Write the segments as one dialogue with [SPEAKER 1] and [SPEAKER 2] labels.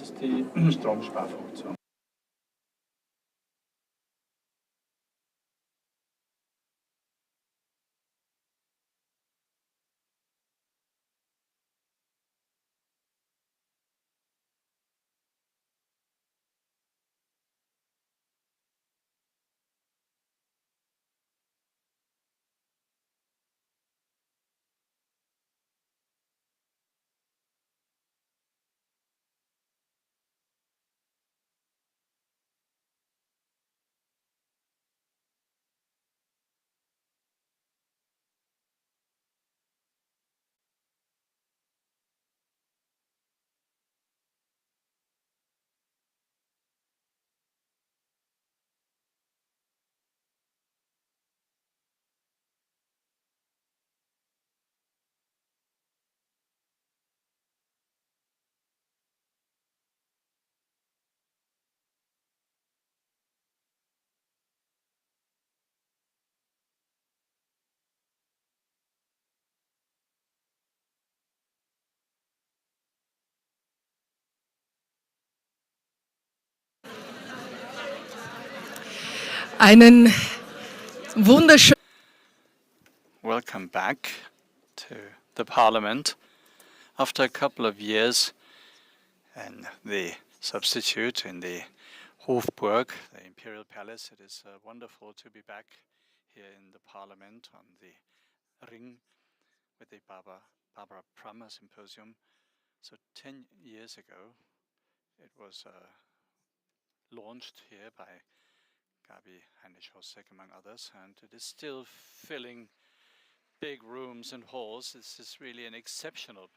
[SPEAKER 1] ist die Stromsparfunktion.
[SPEAKER 2] Einen wunderschönen
[SPEAKER 3] Welcome back to the Parliament. After a couple of years in the substitute in the Hofburg, the Imperial Palace, it is wonderful to be back here in the Parliament on the Ring with the Barbara-Prammer-Symposium. So 10 years ago, it was launched here by Gabi Heinrich-Hossek, among others, and it is still filling big rooms and halls. This is really an exceptional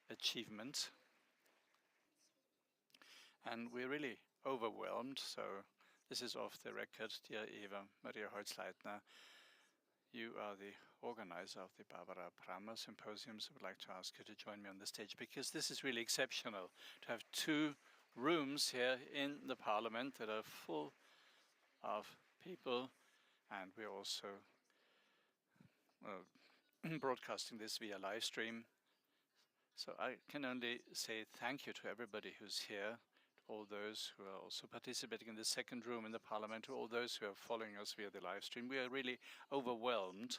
[SPEAKER 3] achievement. And we're really overwhelmed. So this is off the record, dear Eva Maria Holzleitner. You are the organizer of the Barbara-Prammer-Symposium, so I would like to ask you to join me on the stage, because this is really exceptional to have two rooms here in the Parliament that are full of people, and we're also broadcasting this via live stream. So I can only say thank you to everybody who's here, to all those who are also participating in the second room in the Parliament, to all those who are following us via the live stream. We are really overwhelmed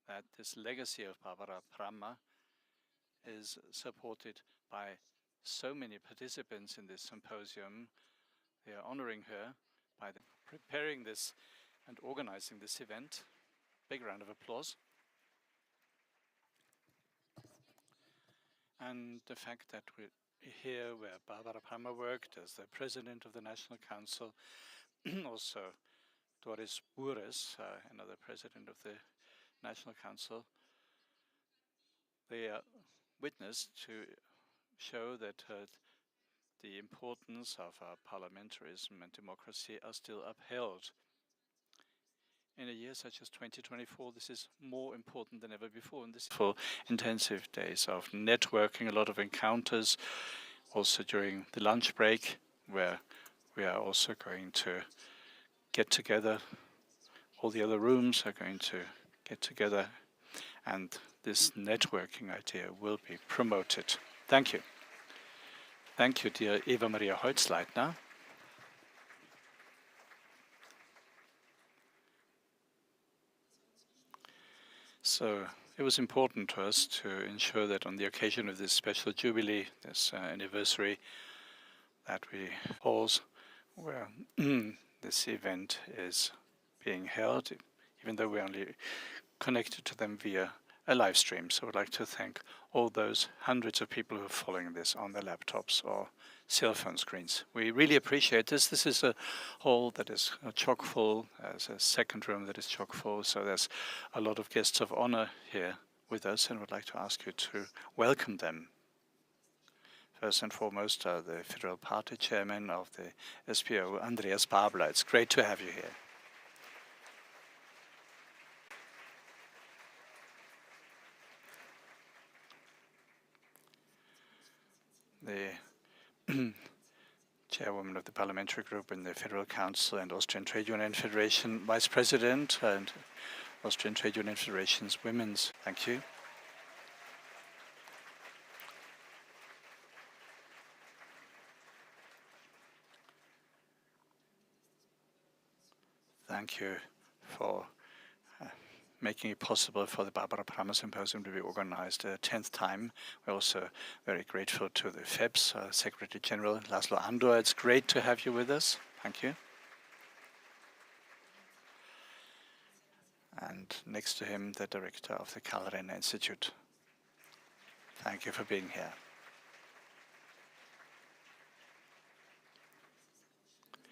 [SPEAKER 3] that this legacy of Barbara Prammer is supported by so many participants in this symposium. They are honoring her by preparing this and organizing this event. Big round of applause. And the fact that we're here where Barbara Prammer worked as the president of the National Council, also Doris Bures, another president of the National Council, they are witness to show that the importance of our parliamentarism and democracy are still upheld. In a year such as 2024, this is more important than ever before. And this is for intensive days of networking, a lot of encounters, also during the lunch break, where we are also going to get together. All the other rooms are going to get together, and this networking idea will be promoted. Thank you. Thank you, dear Eva Maria Holzleitner. So it was important to us to ensure that on the occasion of this special jubilee, this anniversary, that we pause where this event is being held, even though we're only connected to them via a live stream. So I'd like to thank all those hundreds of people who are following this on their laptops or cell phone screens. We really appreciate this. This is a hall that is chock full. There's a second room that is chock full. So there's a lot of guests of honor here with us, and would like to ask you to welcome them. First and foremost, the Federal Party Chairman of the SPO, Andreas Babler. It's great to have you here. The chairwoman of the parliamentary group in the Federal Council and Austrian Trade Union Federation, Vice President and Austrian Trade Union Federation's Women's. Thank you. thank you for making it possible for the Barbara-Prammer-Symposium to be organized a 10th time. We're also very grateful to the FEBS Secretary General, Laszlo Andor. It's great to have you with us. Thank you. And next to him, the director of the Karl Renner Institute. Thank you for being here.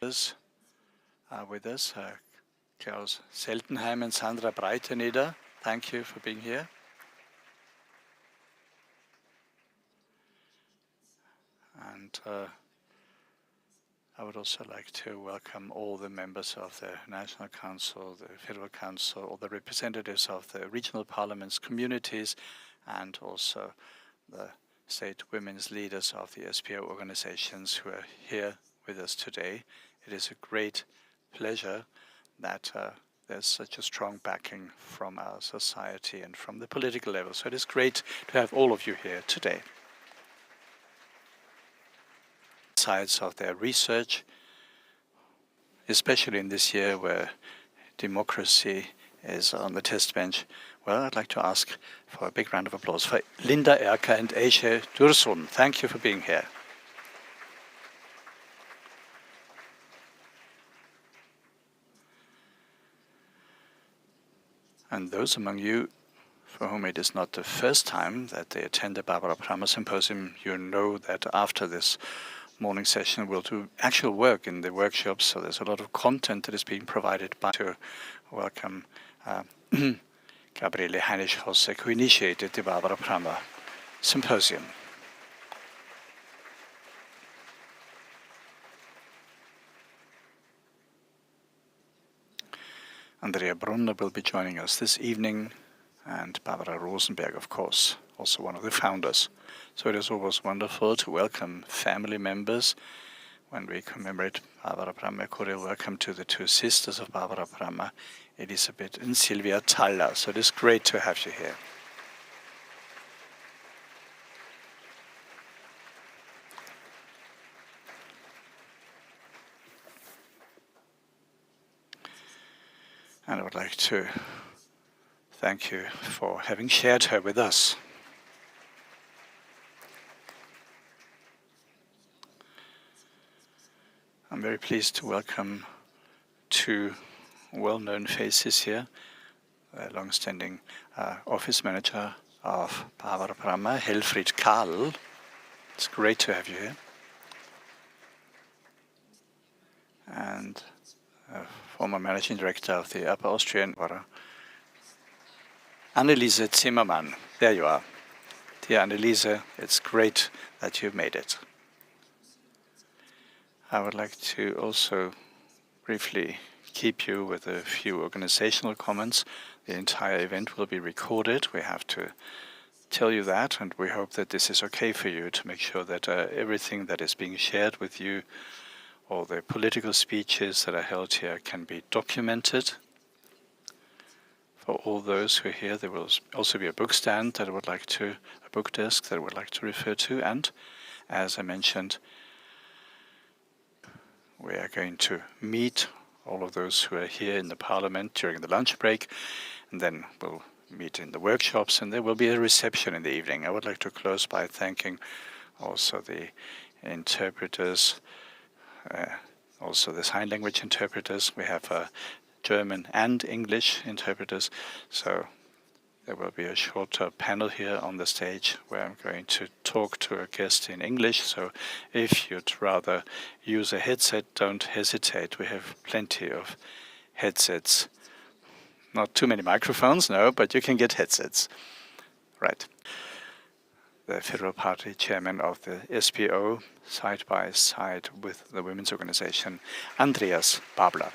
[SPEAKER 3] Others are with us, Klaus Seltenheim and Sandra Breiteneder. Thank you for being here. And I would also like to welcome all the members of the National Council, the Federal Council, all the representatives of the regional parliaments, communities, and also the state women's leaders of the SPO organizations who are here with us today. It is a great pleasure that there's such a strong backing from our society and from the political level. So it is great to have all of you here today. Sides of their research, especially in this year where democracy is on the test bench. Well, I'd like to ask for a big round of applause for Linda Erker and Aisha Dursun. Thank you for being here. And those among you for whom it is not the first time that they attend the Barbara-Prammer-Symposium, you know that after this morning session we'll do actual work in the workshops, so there's a lot of content that is being provided by to welcome Gabriele Heinisch-Hossek, who initiated the Barbara-Prammer-Symposium. Andrea Brunner will be joining us this evening, and Barbara Rosenberg, of course, also one of the founders. So it is always wonderful to welcome family members when we commemorate Barbara-Prammer. Cordial welcome to the two sisters of Barbara-Prammer, Elisabeth and Sylvia Thaller. So it is great to have you here. And I would like to thank you for having shared her with us. I'm very pleased to welcome two well-known faces here. The long-standing office manager of Barbara-Prammer, Helfried Kahl. It's great to have you here. And former managing director of the Upper Austrian Anneliese Zimmermann. There you are. Dear Anneliese, it's great that you've made it. I would like to also briefly keep you with a few organizational comments. The entire event will be recorded. We have to tell you that, and we hope that this is okay for you to make sure that everything that is being shared with you, all the political speeches that are held here, can be documented. For all those who are here, there will also be a book stand that I would like to, a book desk that I would like to refer to, and as I mentioned, we are going to meet all of those who are here in the Parliament during the lunch break, and then we'll meet in the workshops, and there will be a reception in the evening. I would like to close by thanking also the interpreters, also the sign language interpreters. We have German and English interpreters, so there will be a shorter panel here on the stage where I'm going to talk to a guest in English. So if you'd rather use a headset, don't hesitate. We have plenty of headsets. Not too many microphones, no, but you can get headsets. Right. The Federal Party chairman of the SPO, side by side with the women's organization, Andreas Babler.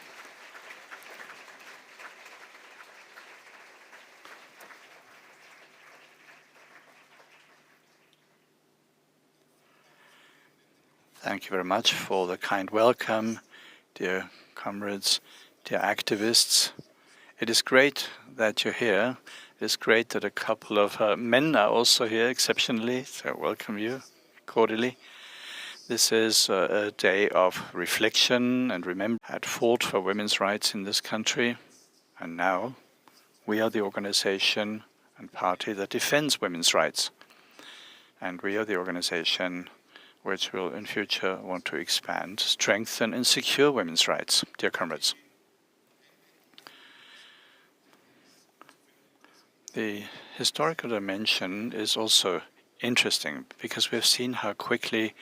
[SPEAKER 3] Thank you very much for the kind welcome, dear comrades, dear activists. It is great that you're here. It is great that a couple of men are also here exceptionally, so welcome you cordially. This is a day of reflection and remember had fought for women's rights in this country, and now we are the organization and party that defends women's rights. And we are the organization which will in future want to expand, strengthen and secure women's rights, dear comrades. The historical dimension is also interesting because we've seen how quickly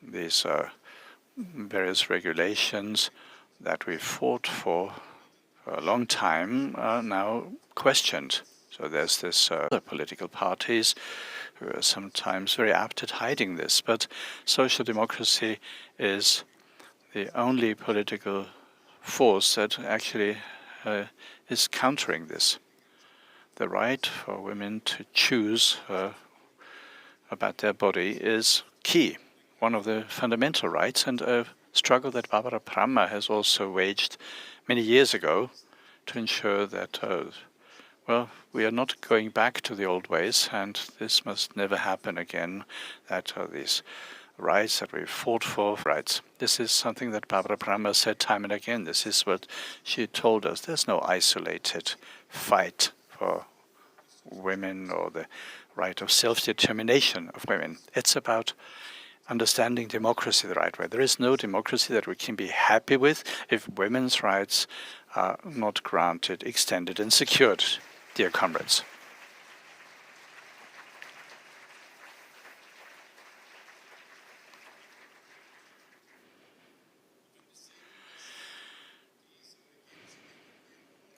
[SPEAKER 3] these various regulations that we fought for a long time are now questioned. So there's this other political parties who are sometimes very apt at hiding this, but social democracy is the only political force that actually is countering this. The right for women to choose about their body is key, one of the fundamental rights, and a struggle that Barbara-Prammer has also waged many years ago to ensure that, we are not going back to the old ways, and this must never happen again, that these rights that we fought for, rights. This is something that Barbara-Prammer said time and again. This is what she told us. There's no isolated fight for women or the right of self-determination of women. It's about understanding democracy the right way. There is no democracy that we can be happy with if women's rights are not granted, extended and secured, dear comrades.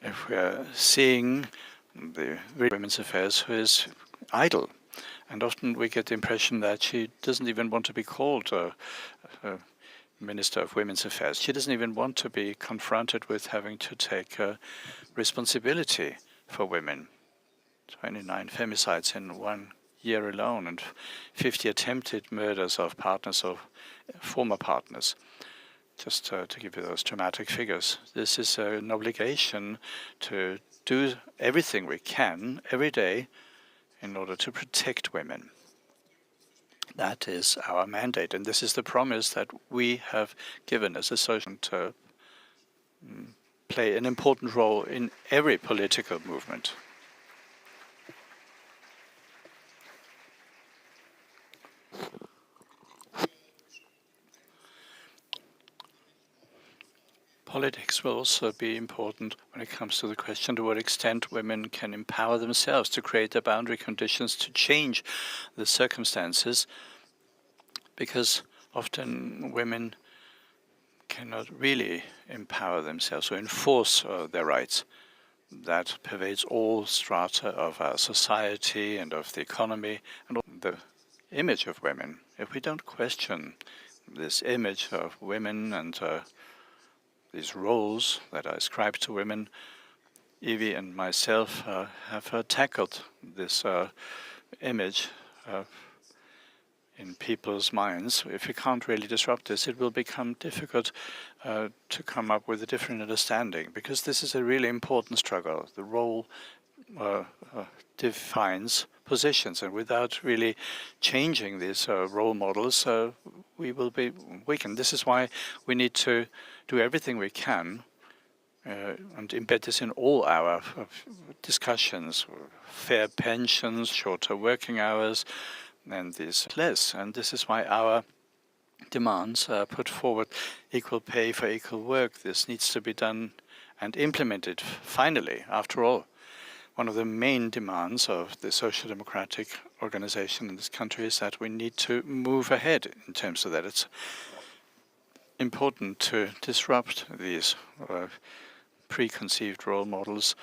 [SPEAKER 3] If we are seeing the Women's Affairs who is idle, and often we get the impression that she doesn't even want to be called a Minister of Women's Affairs. She doesn't even want to be confronted with having to take responsibility for women. 29 femicides in 1 year alone, and 50 attempted murders of partners or former partners. Just to give you those dramatic figures. This is an obligation to do everything we can every day in order to protect women. That is our mandate, and this is the promise that we have given as a social to play an important role in every political movement. Politics will also be important when it comes to the question to what extent women can empower themselves to create the boundary conditions to change the circumstances, because often women cannot really empower themselves or enforce their rights. That pervades all strata of our society and of the economy and the image of women. If we don't question this image of women and these roles that are ascribed to women, Evie and myself have tackled this image in people's minds. If we can't really disrupt this, it will become difficult to come up with a different understanding, because this is a really important struggle. The role defines positions, and without really changing these role models, we will be weakened. This is why we need to do everything we can and embed this in all our discussions: fair pensions, shorter working hours, and this less. And this is why our demands put forward equal pay for equal work. This needs to be done and implemented finally. After all, one of the main demands of the social democratic organization in this country is that we need to move ahead in terms of that. It's important to disrupt these preconceived role models.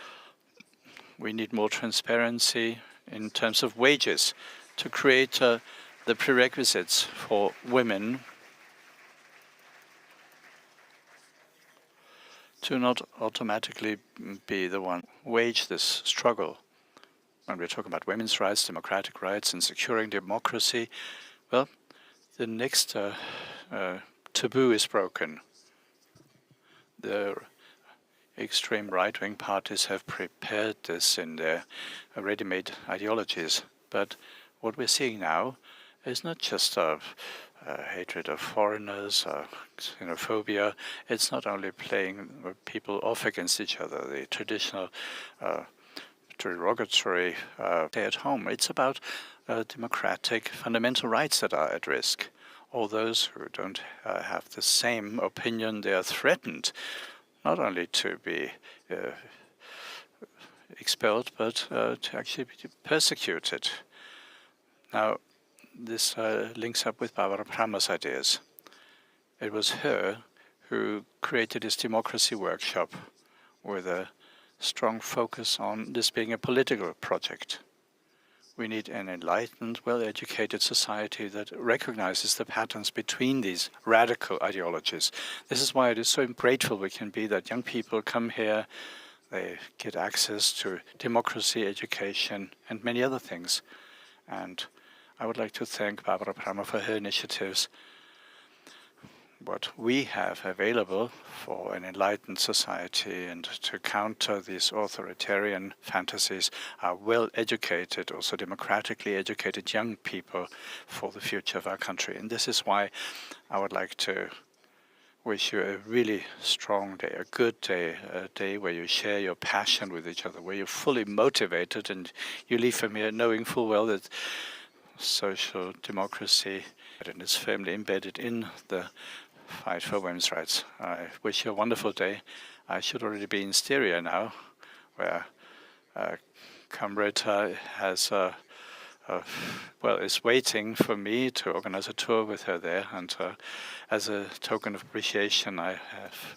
[SPEAKER 3] We need more transparency in terms of wages to create the prerequisites for women to not automatically be the one wage this struggle. When we're talking about women's rights, democratic rights, and securing democracy, well, the next taboo is broken. The extreme right-wing parties have prepared this in their ready-made ideologies, but what we're seeing now is not just hatred of foreigners, xenophobia. It's not only playing people off against each other, the traditional derogatory stay at home. It's about democratic fundamental rights that are at risk. All those who don't have the same opinion, they are threatened not only to be expelled, but to actually be persecuted. Now, this links up with Barbara-Prammer's ideas. It was her who created this democracy workshop with a strong focus on this being a political project. We need an enlightened, well-educated society that recognizes the patterns between these radical ideologies. This is why it is so grateful we can be that young people come here, they get access to democracy, education, and many other things. And I would like to thank Barbara-Prammer for her initiatives. What we have available for an enlightened society and to counter these authoritarian fantasies are well-educated, also democratically educated young people for the future of our country. And this is why I would like to wish you a really strong day, a good day, a day where you share your passion with each other, where you're fully motivated and you leave from here knowing full well that social democracy and is firmly embedded in the fight for women's rights. I wish you a wonderful day. I should already be in Styria now, where comrade has is waiting for me to organize a tour with her there. And as a token of appreciation, I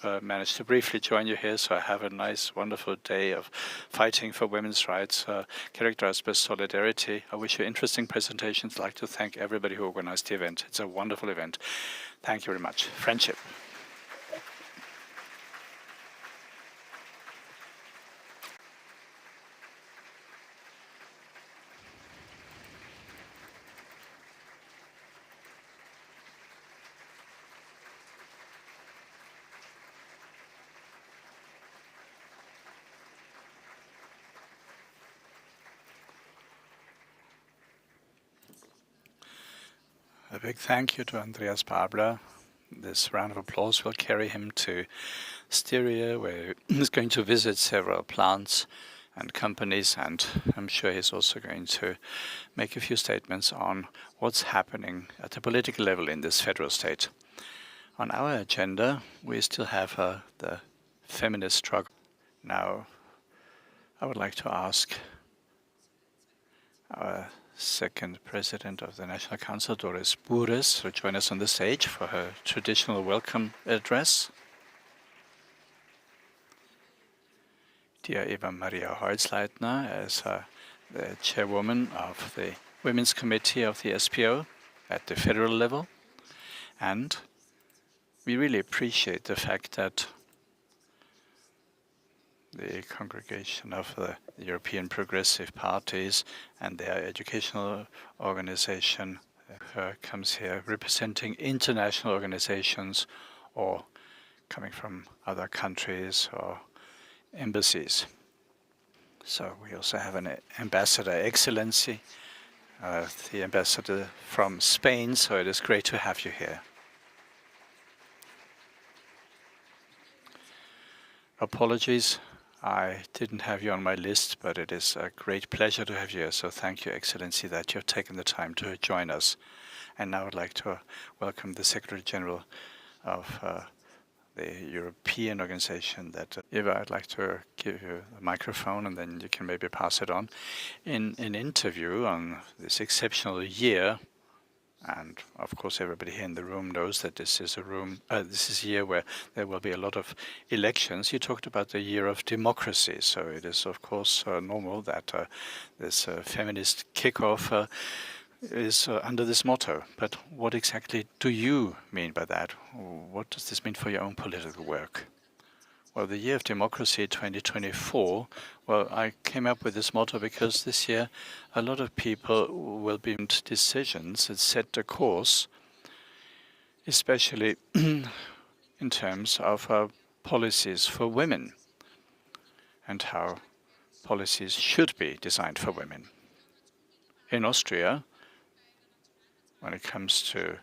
[SPEAKER 3] have managed to briefly join you here. So I have a nice, wonderful day of fighting for women's rights, characterized by solidarity. I wish you interesting presentations. I'd like to thank everybody who organized the event. It's a wonderful event. Thank you very much. Friendship. A big thank you to Andreas Babler. This round of applause will carry him to Styria, where he's going to visit several plants and companies, and I'm sure he's also going to make a few statements on what's happening at the political level in this federal state. On our agenda, we still have the feminist struggle. Now, I would like to ask our second president of the National Council, Doris Bures, to join us on the stage for her traditional welcome address. Dear Eva Maria Holzleitner, as the chairwoman of the Women's Committee of the SPO at the federal level. And we really appreciate the fact that the congregation of the European Progressive Parties and their educational organization comes here representing international organizations or coming from other countries or embassies. So we also have an ambassador, Excellency, the ambassador from Spain, so it is great to have you here. Apologies, I didn't have you on my list, but it is a great pleasure to have you here. So thank you, Excellency, that you've taken the time to join us. And now I'd like to welcome the Secretary General of the European organization. That Eva, I'd like to give you the microphone, and then you can maybe pass it on. In an interview on this exceptional year, and of course, everybody here in the room knows that this is a year where there will be a lot of elections. You talked about the year of democracy, so it is of course normal that this feminist kickoff is under this motto. But what exactly do you mean by that? What does this mean for your own political work? Well, the year of democracy 2024, well, I came up with this motto because this year a lot of people will be making decisions that set the course, especially in terms of policies for women and how policies should be designed for women. In Austria, when it comes to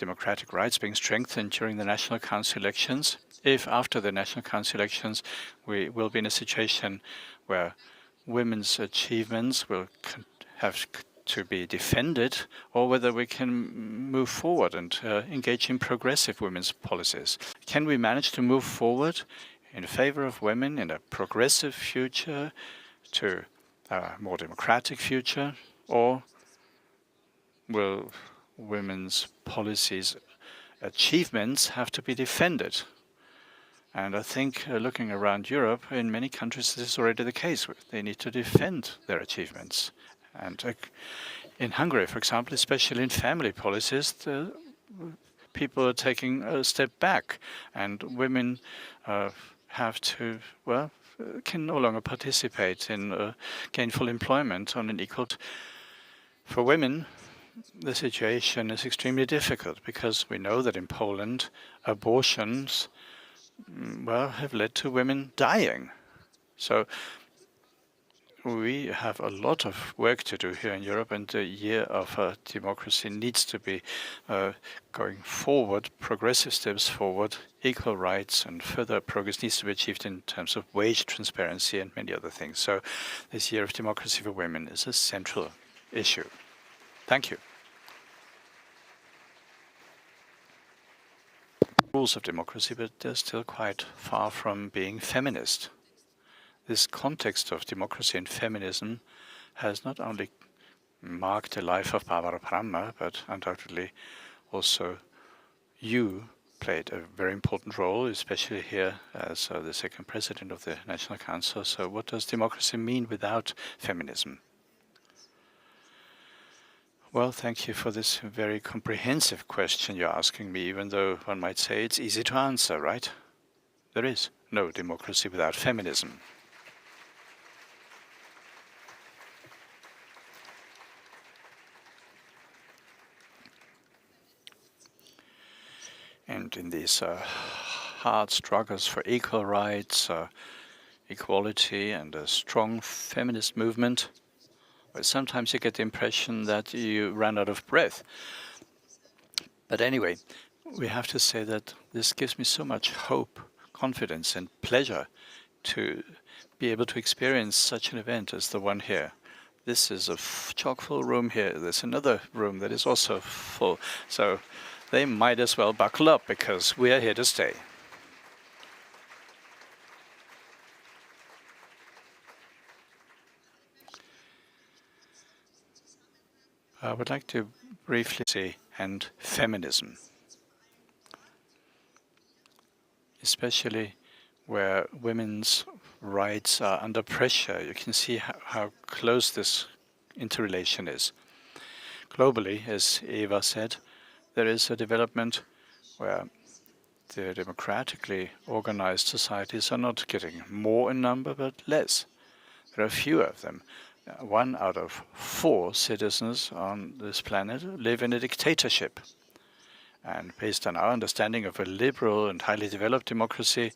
[SPEAKER 3] democratic rights being strengthened during the National Council elections, if after the National Council elections we will be in a situation where women's achievements will have to be defended, or whether we can move forward and engage in progressive women's policies. Can we manage to move forward in favor of women in a progressive future to a more democratic future, or will women's policies achievements have to be defended? And I think looking around Europe, in many countries this is already the case. They need to defend their achievements. And in Hungary, for example, especially in family policies, the people are taking a step back, and women have to, well, can no longer participate in gainful employment on an equal. For women, the situation is extremely difficult because we know that in Poland, abortions, well, have led to women dying. So we have a lot of work to do here in Europe, and the year of democracy needs to be going forward, progressive steps forward, equal rights, and further progress needs to be achieved in terms of wage transparency and many other things. So this year of democracy for women is a central issue. Thank you. Rules of democracy, but they're still quite far from being feminist. This context of democracy and feminism has not only marked the life of Barbara-Prammer, but undoubtedly also you played a very important role, especially here as the second president of the National Council. So what does democracy mean without feminism? Well, thank you for this very comprehensive question you're asking me, even though one might say it's easy to answer, right? There is no democracy without feminism. And in these hard struggles for equal rights, equality, and a strong feminist movement, well, sometimes you get the impression that you run out of breath. But anyway, we have to say that this gives me so much hope, confidence, and pleasure to be able to experience such an event as the one here. This is a chock-full room here. There's another room that is also full. So they might as well buckle up because we are here to stay. I would like to briefly say, and feminism, especially where women's rights are under pressure. You can see how close this interrelation is. Globally, as Eva said, there is a development where the democratically organized societies are not getting more in number, but less. There are fewer of them. 1 out of 4 citizens on this planet live in a dictatorship. And based on our understanding of a liberal and highly developed democracy,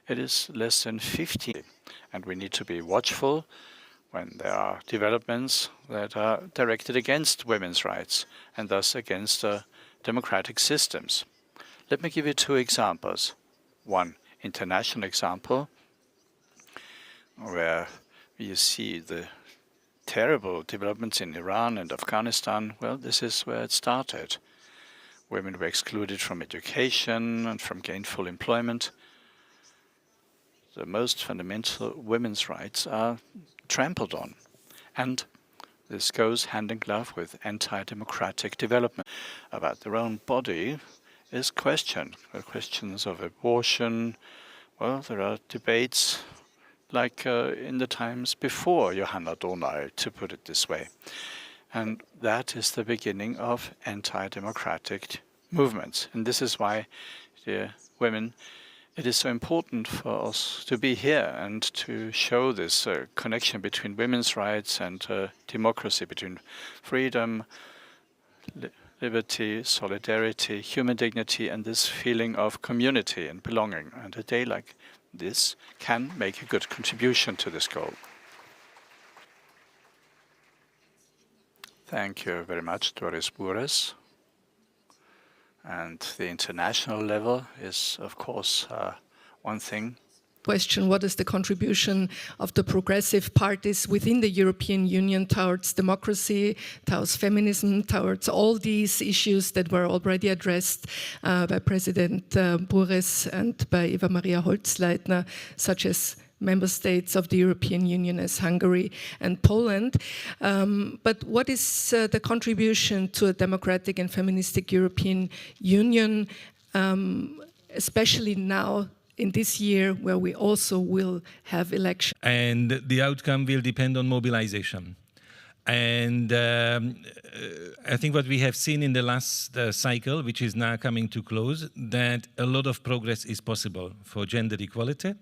[SPEAKER 3] it is less than 50. And we need to be watchful when there are developments that are directed against women's rights and thus against democratic systems. Let me give you 2 examples. One international example where you see the terrible developments in Iran and Afghanistan. Well, this is where it started. Women were excluded from education and from gainful employment. The most fundamental women's rights are trampled on. And this goes hand in glove with anti-democratic development. About their own body is questioned. There are questions of abortion. Well, there are debates like in the times before Johanna Donau, to put it this way. And that is the beginning of anti-democratic movements. And this is why, dear women, it is so important for us to be here and to show this connection between women's rights and democracy, between freedom, liberty, solidarity, human dignity, and this feeling of community and belonging. And a day like this can make a good contribution to this goal. Thank you very much, Doris Bures. And the international level is, of course, one thing.
[SPEAKER 2] Question, what is the contribution of the progressive parties within the European Union towards democracy, towards feminism, towards all these issues that were already addressed by President Bures and by Eva Maria Holzleitner, such as member states of the European Union as Hungary and Poland. But what is the contribution to a democratic and feministic European Union, especially now in this year where we also will have elections?
[SPEAKER 4] And the outcome will depend on mobilization. And I think what we have seen in the last cycle, which is now coming to close, that a lot of progress is possible for gender equality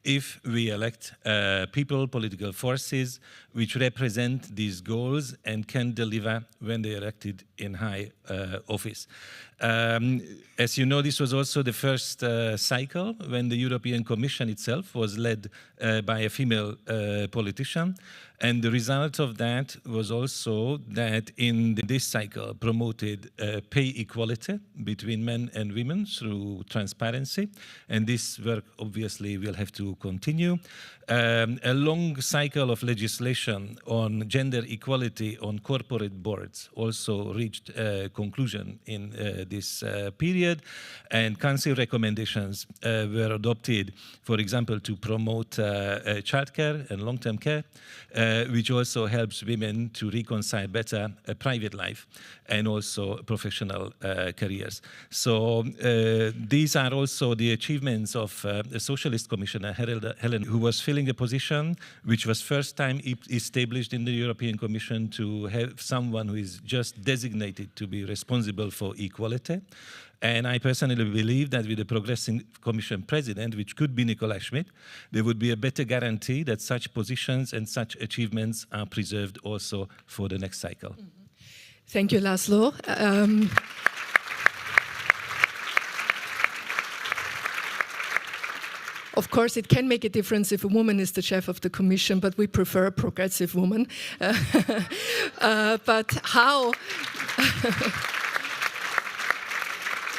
[SPEAKER 4] if we elect people, political forces, which represent these goals and can deliver when they are elected in high office. As you know, this was also the first cycle when the European Commission itself was led by a female politician. And the result of that was also that in this cycle promoted pay equality between men and women through transparency. And this work obviously will have to continue. A long cycle of legislation on gender equality on corporate boards also reached a conclusion in this period. And council recommendations were adopted, for example, to promote childcare and long-term care, which also helps women to reconcile better a private life and also professional careers. So these are also the achievements of the Socialist Commissioner Helen, who was filling a position which was first time established in the European Commission to have someone who is just designated to be responsible for equality. And I personally believe that with the Progressive Commission President, which could be Nicola Schmidt, there would be a better guarantee that such positions and such achievements are preserved also for the next cycle.
[SPEAKER 2] Thank you, Laszlo. Of course, it can make a difference if a woman is the chef of the commission, but we prefer a progressive woman. But how?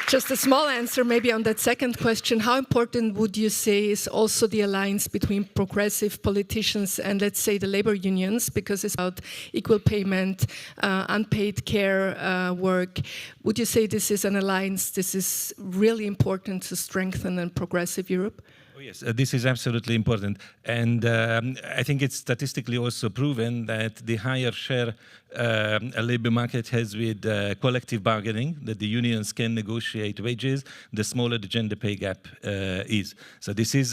[SPEAKER 2] Just a small answer maybe on that second question. How important would you say is also the alliance between progressive politicians and, let's say, the labor unions, because it's about equal payment, unpaid care work. Would you say this is an alliance, this is really important to strengthen and progressive Europe?
[SPEAKER 4] Yes, this is absolutely important. And I think it's statistically also proven that the higher share a labor market has with collective bargaining, that the unions can negotiate wages, the smaller the gender pay gap is. So this is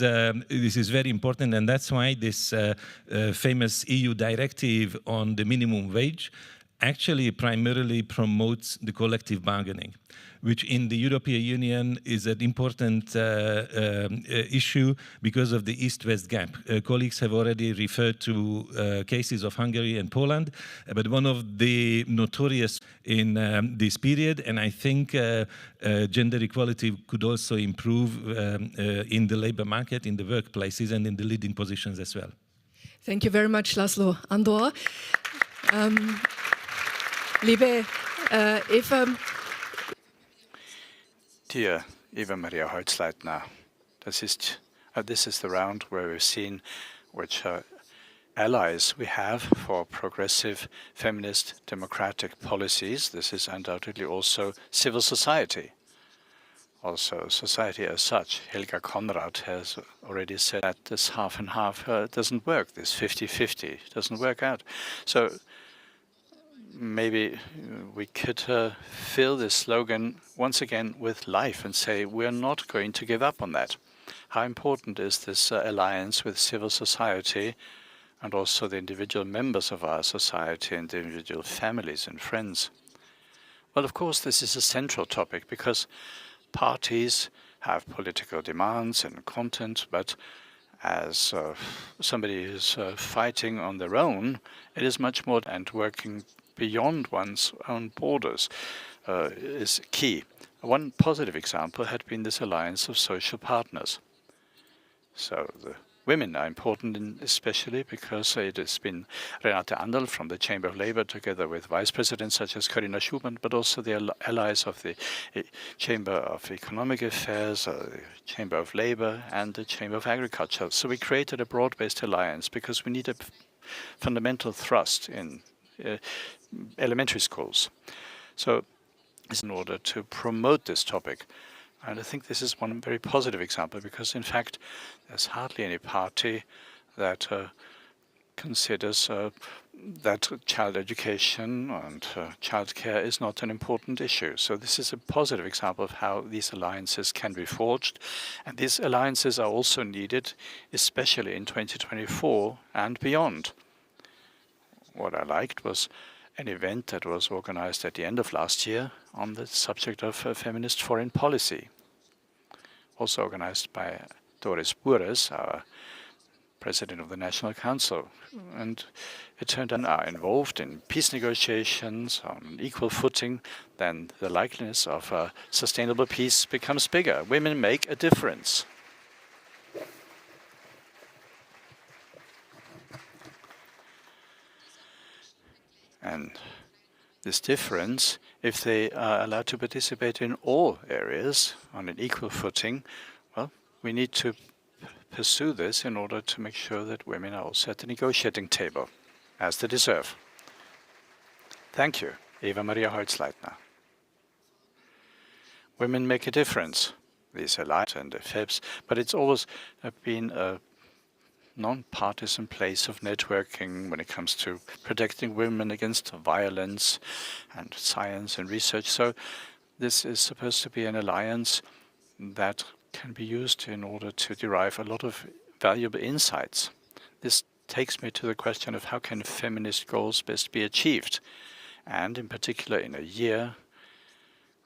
[SPEAKER 4] very important, and that's why this famous EU directive on the minimum wage actually primarily promotes the collective bargaining, which in the European Union is an important issue because of the East-West gap. Colleagues have already referred to cases of Hungary and Poland, but one of the notorious in this period, and I think gender equality could also improve in the labor market, in the workplaces, and in the leading positions as well.
[SPEAKER 2] Thank you very much, Laszlo Andor. Liebe Eva.
[SPEAKER 3] Dear Eva Maria Holzleitner, this is the round where we've seen which allies we have for progressive, feminist, democratic policies. This is undoubtedly also civil society, also society as such. Helga Konrad has already said that this half and half doesn't work, this 50-50 doesn't work out. So maybe we could fill this slogan once again with life and say we're not going to give up on that. How important is this alliance with civil society and also the individual members of our society and the individual families and friends? Well, of course, this is a central topic because parties have political demands and content, but as somebody who's fighting on their own, it is much more, and working beyond one's own borders is key. One positive example had been this alliance of social partners. So the women are important, especially because it has been Renate Anderl from the Chamber of Labour, together with vice presidents such as Corinna Schumann, but also the allies of the Chamber of Economic Affairs, the Chamber of Labour, and the Chamber of Agriculture. So we created a broad-based alliance because we need a fundamental thrust in elementary schools. So in order to promote this topic. And I think this is one very positive example because, in fact, there's hardly any party that considers that child education and childcare is not an important issue. So this is a positive example of how these alliances can be forged. And these alliances are also needed, especially in 2024 and beyond. What I liked was an event that was organized at the end of last year on the subject of feminist foreign policy, also organized by Doris Bures, our president of the National Council. And it turned out are involved in peace negotiations on an equal footing, then the likeliness of sustainable peace becomes bigger. Women make a difference. And this difference, if they are allowed to participate in all areas on an equal footing, well, we need to pursue this in order to make sure that women are also at the negotiating table, as they deserve. Thank you, Eva Maria Holzleitner. Women make a difference. These are light and the FEBs, but it's always been a non-partisan place of networking when it comes to protecting women against violence and science and research. So this is supposed to be an alliance that can be used in order to derive a lot of valuable insights. This takes me to the question of how can feminist goals best be achieved, and in particular in a year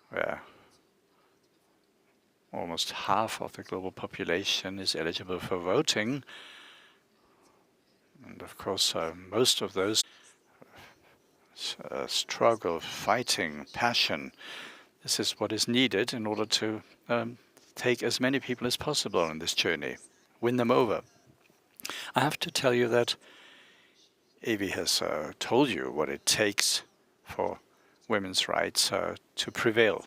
[SPEAKER 3] where almost half of the global population is eligible for voting. And of course, most of those struggle, fighting, passion. This is what is needed in order to take as many people as possible on this journey, win them over. I have to tell you that Evie has told you what it takes for women's rights to prevail.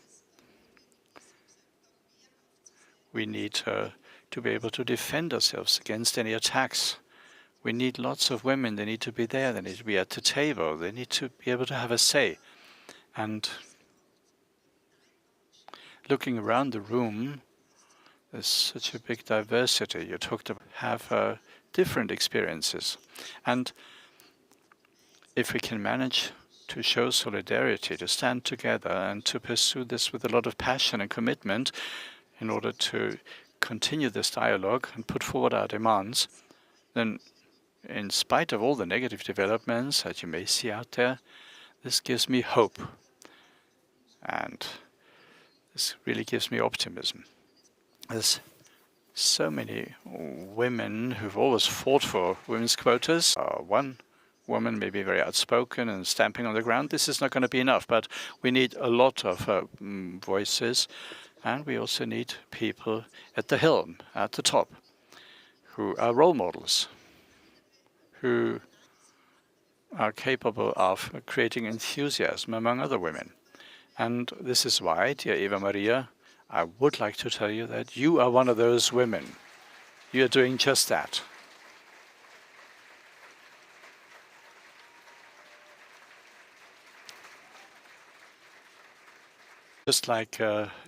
[SPEAKER 3] We need to be able to defend ourselves against any attacks. We need lots of women. They need to be there. They need to be at the table. They need to be able to have a say. And looking around the room, there's such a big diversity. You talked about have different experiences. And if we can manage to show solidarity, to stand together and to pursue this with a lot of passion and commitment in order to continue this dialogue and put forward our demands, then in spite of all the negative developments that you may see out there, this gives me hope. And this really gives me optimism. There's so many women who've always fought for women's quotas. One woman may be very outspoken and stamping on the ground. This is not going to be enough, but we need a lot of voices, and we also need people at the helm, at the top, who are role models, who are capable of creating enthusiasm among other women. And this is why, dear Eva Maria, I would like to tell you that you are one of those women. You are doing just that. Just like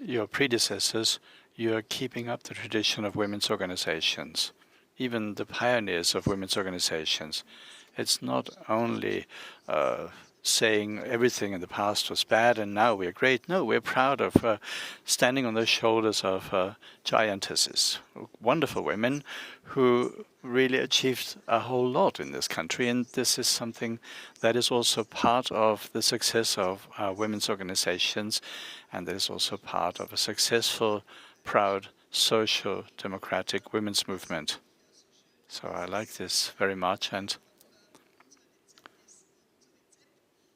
[SPEAKER 3] your predecessors, you are keeping up the tradition of women's organizations, even the pioneers of women's organizations. It's not only saying everything in the past was bad and now we're great. No, we're proud of standing on the shoulders of giantesses, wonderful women who really achieved a whole lot in this country. And this is something that is also part of the success of women's organizations, and that is also part of a successful, proud, social, democratic women's movement. So I like this very much, and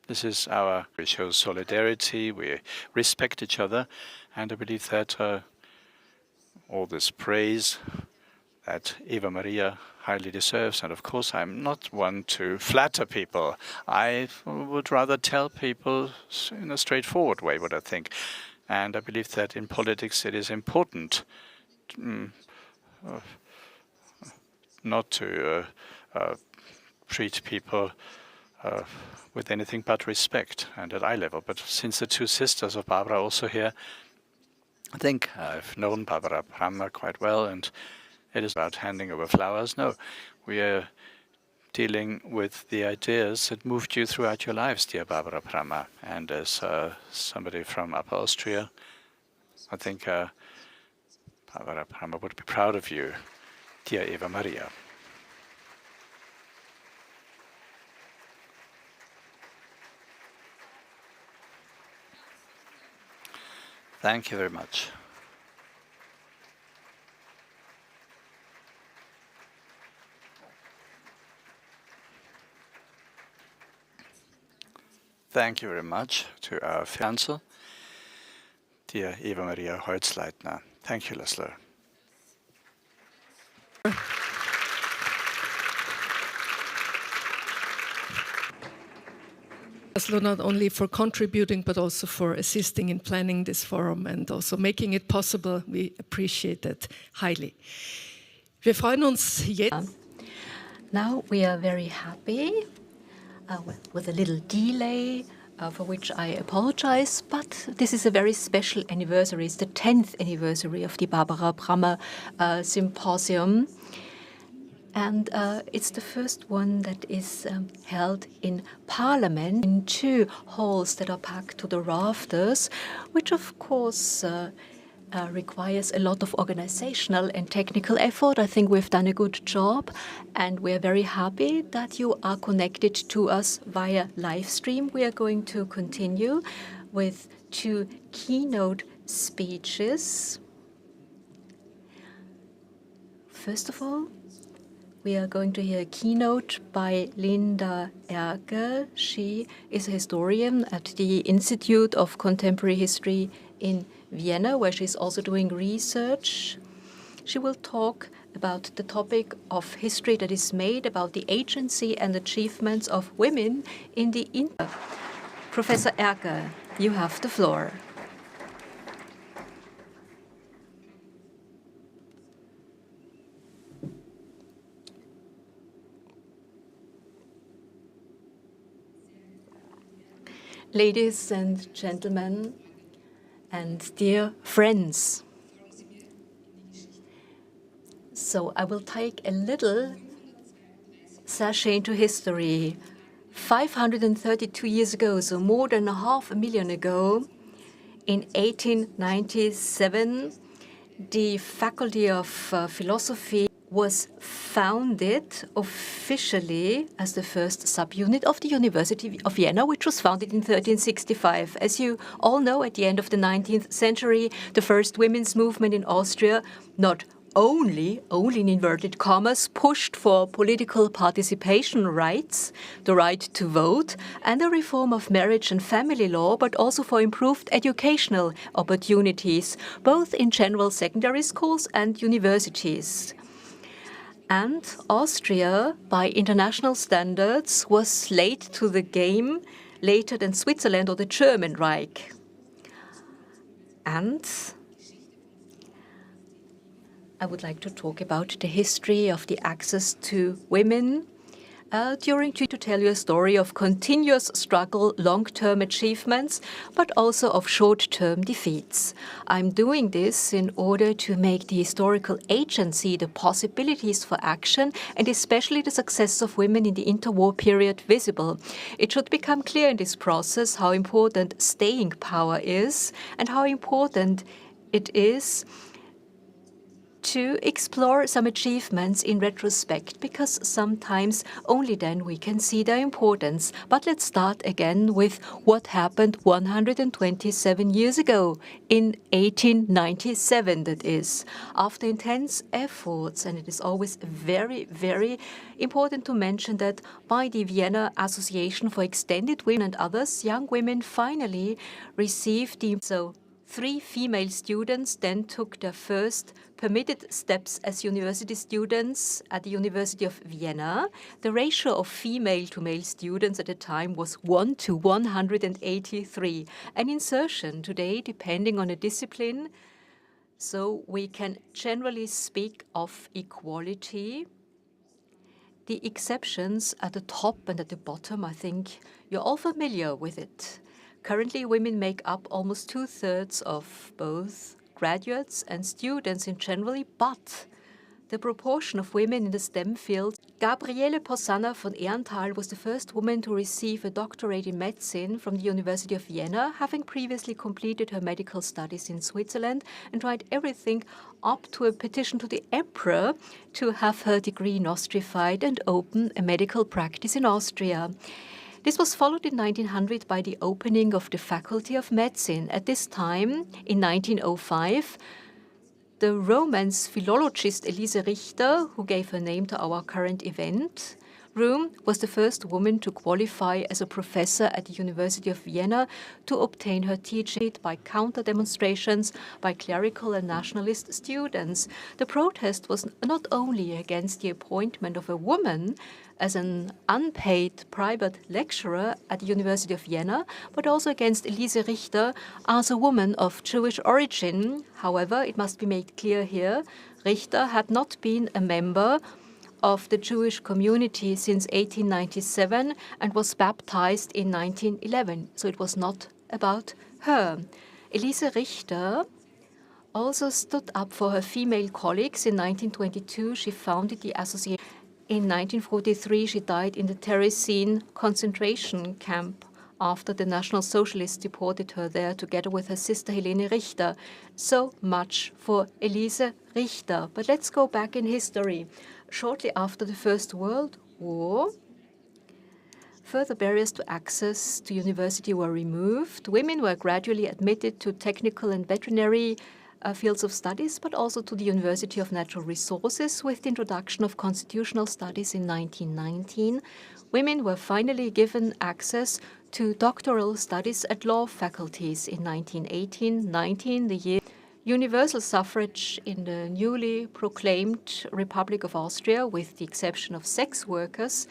[SPEAKER 3] this is we show solidarity, we respect each other, and I believe that all this praise that Eva Maria highly deserves. And of course, I'm not one to flatter people. I would rather tell people in a straightforward way what I think. And I believe that in politics it is important not to treat people with anything but respect and at eye level. But since the two sisters of Barbara are also here, I think I've known Barbara-Prammer quite well, and it is about handing over flowers. No, we are dealing with the ideas that moved you throughout your lives, dear Barbara-Prammer. And as somebody from Upper Austria, I think Barbara-Prammer would be proud of you, dear Eva Maria. Thank you very much. Thank you very much to our council, dear Eva Maria Holzleitner. Thank you, Laszlo.
[SPEAKER 2] Laszlo, not only for contributing, but also for assisting in planning this forum and also making it possible. We appreciate that highly. Wir freuen uns jetzt.
[SPEAKER 5] Now we are very happy with a little delay, for which I apologize, but this is a very special anniversary. It's the 10th anniversary of the Barbara-Prammer-Symposium. And it's the first one that is held in Parliament in two halls that are packed to the rafters, which of course requires a lot of organizational and technical effort. I think we've done a good job, and we're very happy that you are connected to us via live stream. We are going to continue with two keynote speeches. First of all, we are going to hear a keynote by Linda Erke. She is a historian at the Institute of Contemporary History in Vienna, where she's also doing research. She will talk about the topic of history that is made, about the agency and achievements of women in the Professor Erke, you have the floor. Ladies and gentlemen, and dear friends, so I will take a little sachet into history. 532 years ago, so more than 500,000 ago, in 1897, the Faculty of Philosophy was founded officially as the first subunit of the University of Vienna, which was founded in 1365. As you all know, at the end of the 19th century, the first women's movement in Austria not only in inverted commas, pushed for political participation rights, the right to vote, and a reform of marriage and family law, but also for improved educational opportunities, both in general secondary schools and universities. And Austria, by international standards, was late to the game, later than Switzerland or the German Reich. And I would like to talk about the history of the access to women to tell you a story of continuous struggle, long-term achievements, but also of short-term defeats. I'm doing this in order to make the historical agency, the possibilities for action, and especially the success of women in the interwar period visible. It should become clear in this process how important staying power is and how important it is to explore some achievements in retrospect, because sometimes only then we can see their importance. But let's start again with what happened 127 years ago, in 1897, that is. After intense efforts, and it is always very, very important to mention that by the Vienna Association for Extended Women and others, young women finally received the 3 female students then took their first permitted steps as university students at the University of Vienna. The ratio of female to male students at the time was 1 to 183. An insertion today, depending on a discipline, so we can generally speak of equality. The exceptions at the top and at the bottom, I think you're all familiar with it. Currently, women make up almost 2/3 of both graduates and students in generally, but the proportion of women in the STEM field. Gabriele Posanna von Ehrenthal was the first woman to receive a doctorate in medicine from the University of Vienna, having previously completed her medical studies in Switzerland and tried everything up to a petition to the emperor to have her degree nostrified and open a medical practice in Austria. This was followed in 1900 by the opening of the Faculty of Medicine. At this time, in 1905, the Romance philologist Elise Richter, who gave her name to our current event room, was the first woman to qualify as a professor at the University of Vienna to obtain her teaching by counter-demonstrations by clerical and nationalist students. The protest was not only against the appointment of a woman as an unpaid private lecturer at the University of Vienna, but also against Elise Richter as a woman of Jewish origin. However, it must be made clear here, Richter had not been a member of the Jewish community since 1897 and was baptized in 1911, so it was not about her. Elise Richter also stood up for her female colleagues. In 1922, she founded the association. In 1943, she died in the Terezin concentration camp after the National Socialists deported her there together with her sister Helene Richter. So much for Elise Richter. But let's go back in history. Shortly after the First World War, further barriers to access to university were removed. Women were gradually admitted to technical and veterinary fields of studies, but also to the University of Natural Resources with the introduction of constitutional studies in 1919. Women were finally given access to doctoral studies at law faculties in 1918-19, the year universal suffrage in the newly proclaimed Republic of Austria, with the exception of sex workers.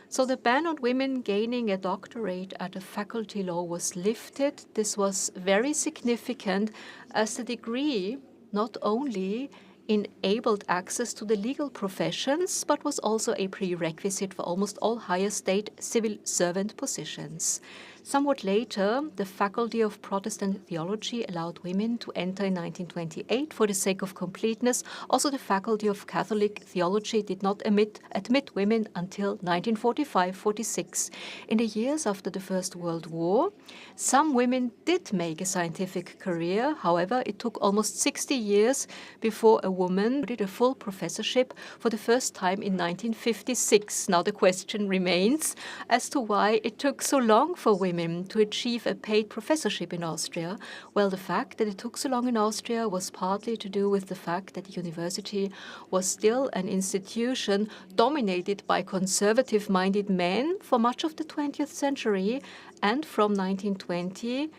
[SPEAKER 5] So the ban on women gaining a doctorate at a faculty law was lifted. This was very significant as the degree not only enabled access to the legal professions, but was also a prerequisite for almost all higher state civil servant positions. Somewhat later, the Faculty of Protestant Theology allowed women to enter in 1928 for the sake of completeness. Also, the Faculty of Catholic Theology did not admit women until 1945-46. In the years after the First World War, some women did make a scientific career. However, it took almost 60 years before a woman did a full professorship for the first time in 1956. Now the question remains as to why it took so long for women to achieve a paid professorship in Austria. Well, the fact that it took so long in Austria was partly to do with the fact that the university was still an institution dominated by conservative-minded men for much of the 20th century, and from 1920,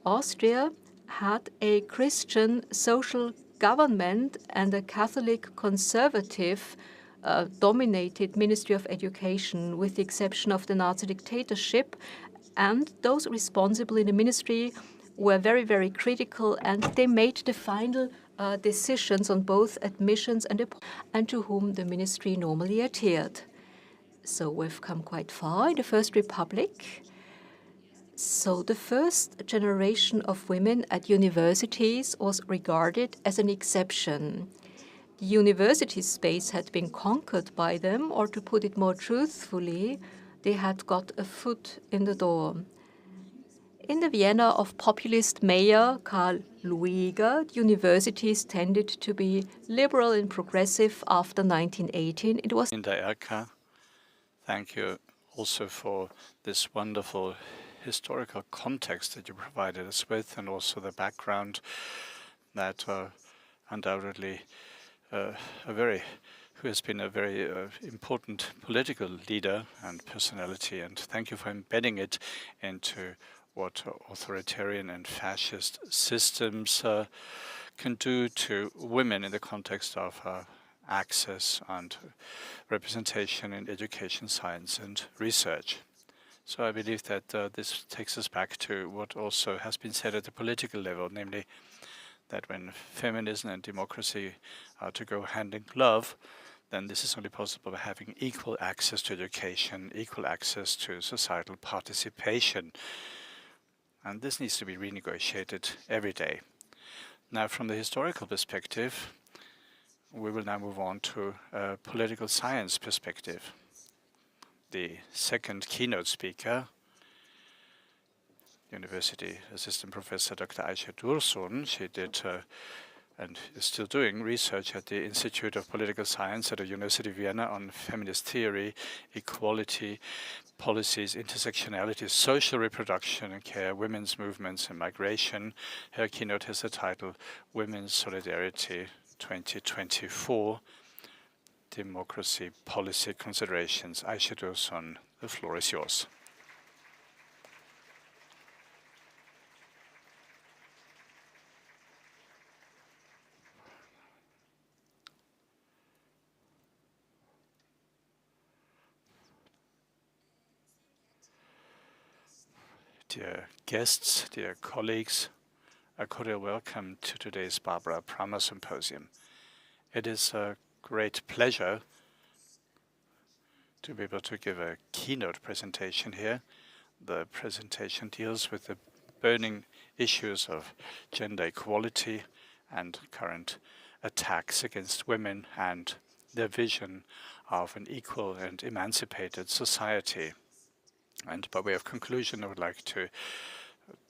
[SPEAKER 5] Austria had a Christian social government and a Catholic conservative dominated Ministry of Education, with the exception of the Nazi dictatorship. And those responsible in the ministry were very, very critical, and they made the final decisions on both admissions and to whom the ministry normally adhered. So we've come quite far in the First Republic. So the first generation of women at universities was regarded as an exception. The university space had been conquered by them, or to put it more truthfully, they had got a foot in the door. In the Vienna of populist mayor Karl Lueger, the universities tended to be liberal and progressive after 1918. It was
[SPEAKER 3] in der Erka. Thank you also for this wonderful historical context that you provided us with, and also the background that undoubtedly who has been a very important political leader and personality. And thank you for embedding it into what authoritarian and fascist systems can do to women in the context of access and representation in education, science, and research. So I believe that this takes us back to what also has been said at the political level, namely that when feminism and democracy are to go hand in glove, then this is only possible by having equal access to education, equal access to societal participation. And this needs to be renegotiated every day. Now, from the historical perspective, we will now move on to a political science perspective. The second keynote speaker, University Assistant Professor Dr. Ayşe Dursun, she did and is still doing research at the Institute of Political Science at the University of Vienna on feminist theory, equality, policies, intersectionality, social reproduction and care, women's movements and migration. Her keynote has the title Women's Solidarity 2024, Democracy Policy Considerations. Ayşe Dursun, the floor is yours. Dear guests, dear colleagues, a cordial welcome to today's Barbara-Prammer-Symposium. It is a great pleasure to be able to give a keynote presentation here. The presentation deals with the burning issues of gender equality and current attacks against women and their vision of an equal and emancipated society. And by way of conclusion, I would like to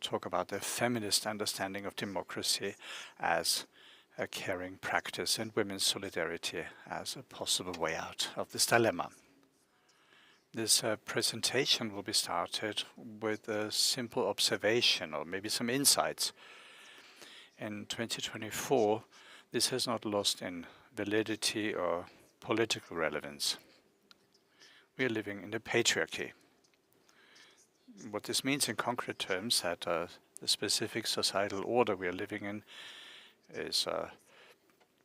[SPEAKER 3] talk about the feminist understanding of democracy as a caring practice and women's solidarity as a possible way out of this dilemma. This presentation will be started with a simple observation or maybe some insights. In 2024, this has not lost in validity or political relevance. We are living in a patriarchy. What this means in concrete terms that the specific societal order we are living in is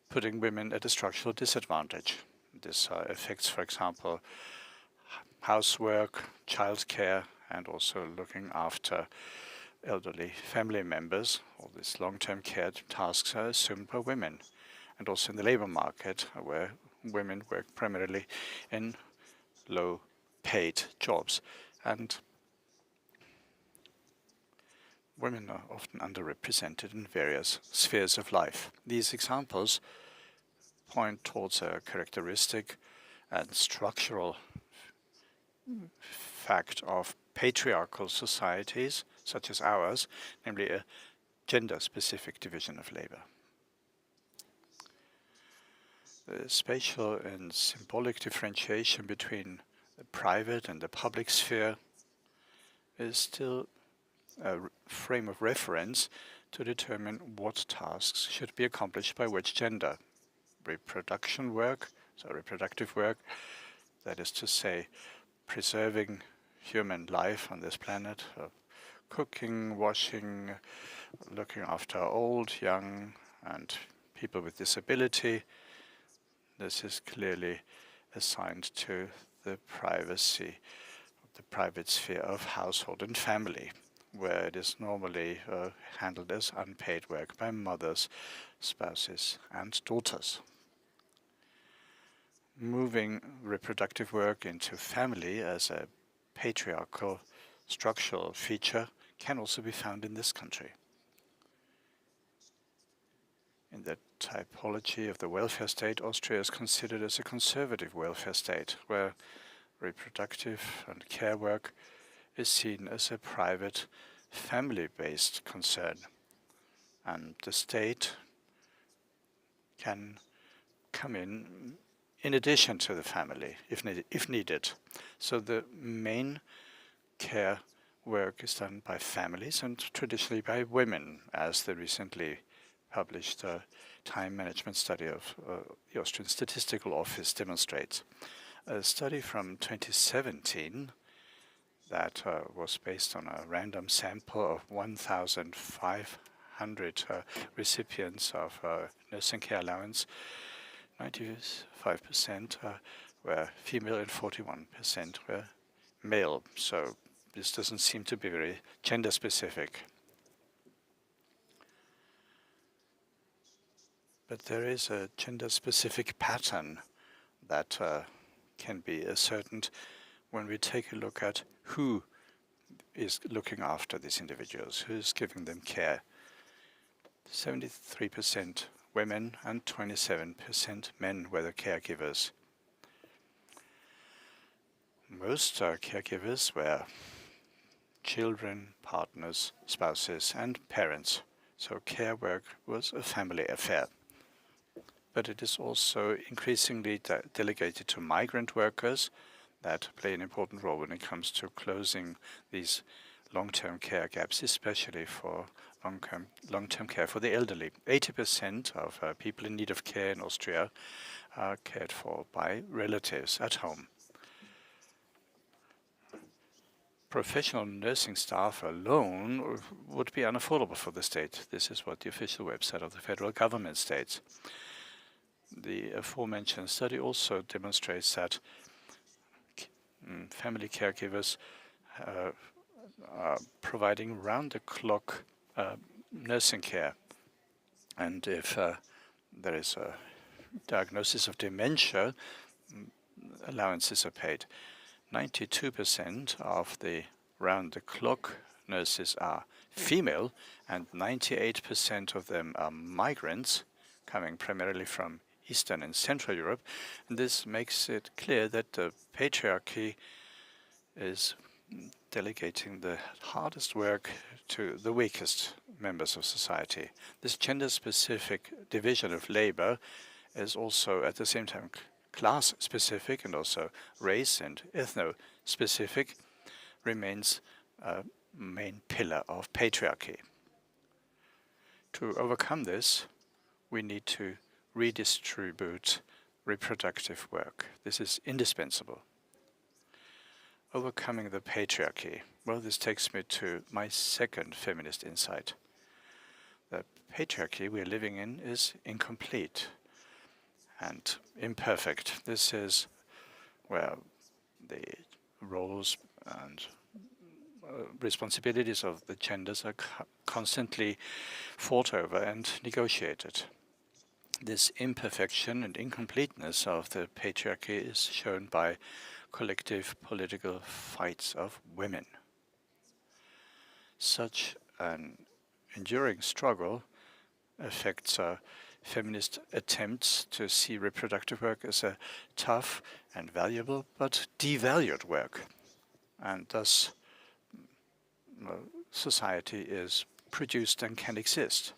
[SPEAKER 3] putting women at a structural disadvantage. This affects, for example, housework, childcare, and also looking after elderly family members. All these long-term care tasks are assumed by women. And also in the labor market, where women work primarily in low-paid jobs. And women are often underrepresented in various spheres of life. These examples point towards a characteristic and structural fact of patriarchal societies, such as ours, namely a gender-specific division of labor. The spatial and symbolic differentiation between the private and the public sphere is still a frame of reference to determine what tasks should be accomplished by which gender. Reproduction work, so reproductive work, that is to say, preserving human life on this planet, cooking, washing, looking after old, young, and people with disability. This is clearly assigned to the privacy, the private sphere of household and family, where it is normally handled as unpaid work by mothers, spouses, and daughters. Moving reproductive work into family as a patriarchal structural feature can also be found in this country. In the typology of the welfare state, Austria is considered as a conservative welfare state, where reproductive and care work is seen as a private, family-based concern. And the state can come in addition to the family, if needed. So the main care work is done by families and traditionally by women, as the recently published time management study of the Austrian Statistical Office demonstrates. A study from 2017 that was based on a random sample of 1,500 recipients of nursing care allowance. 95% were female and 41% were male. So this doesn't seem to be very gender specific. But there is a gender specific pattern that can be ascertained when we take a look at who is looking after these individuals, who's giving them care. 73% women and 27% men were the caregivers. Most caregivers were children, partners, spouses, and parents. So care work was a family affair. But it is also increasingly delegated to migrant workers that play an important role when it comes to closing these long-term care gaps, especially for long-term care for the elderly. 80% of people in need of care in Austria are cared for by relatives at home. Professional nursing staff alone would be unaffordable for the state. This is what the official website of the federal government states. The aforementioned study also demonstrates that family caregivers are providing round-the-clock nursing care. And if there is a diagnosis of dementia, allowances are paid. 92% of the round-the-clock nurses are female, and 98% of them are migrants, coming primarily from Eastern and Central Europe. And this makes it clear that the patriarchy is delegating the hardest work to the weakest members of society. This gender-specific division of labor is also at the same time class-specific and also race and ethno-specific, remains a main pillar of patriarchy. To overcome this, we need to redistribute reproductive work. This is indispensable. Overcoming the patriarchy. Well, this takes me to my second feminist insight. The patriarchy we're living in is incomplete and imperfect. This is where the roles and responsibilities of the genders are constantly fought over and negotiated. This imperfection and incompleteness of the patriarchy is shown by collective political fights of women. Such an enduring struggle affects feminist attempts to see reproductive work as a tough and valuable but devalued work. And thus, society is produced and can exist.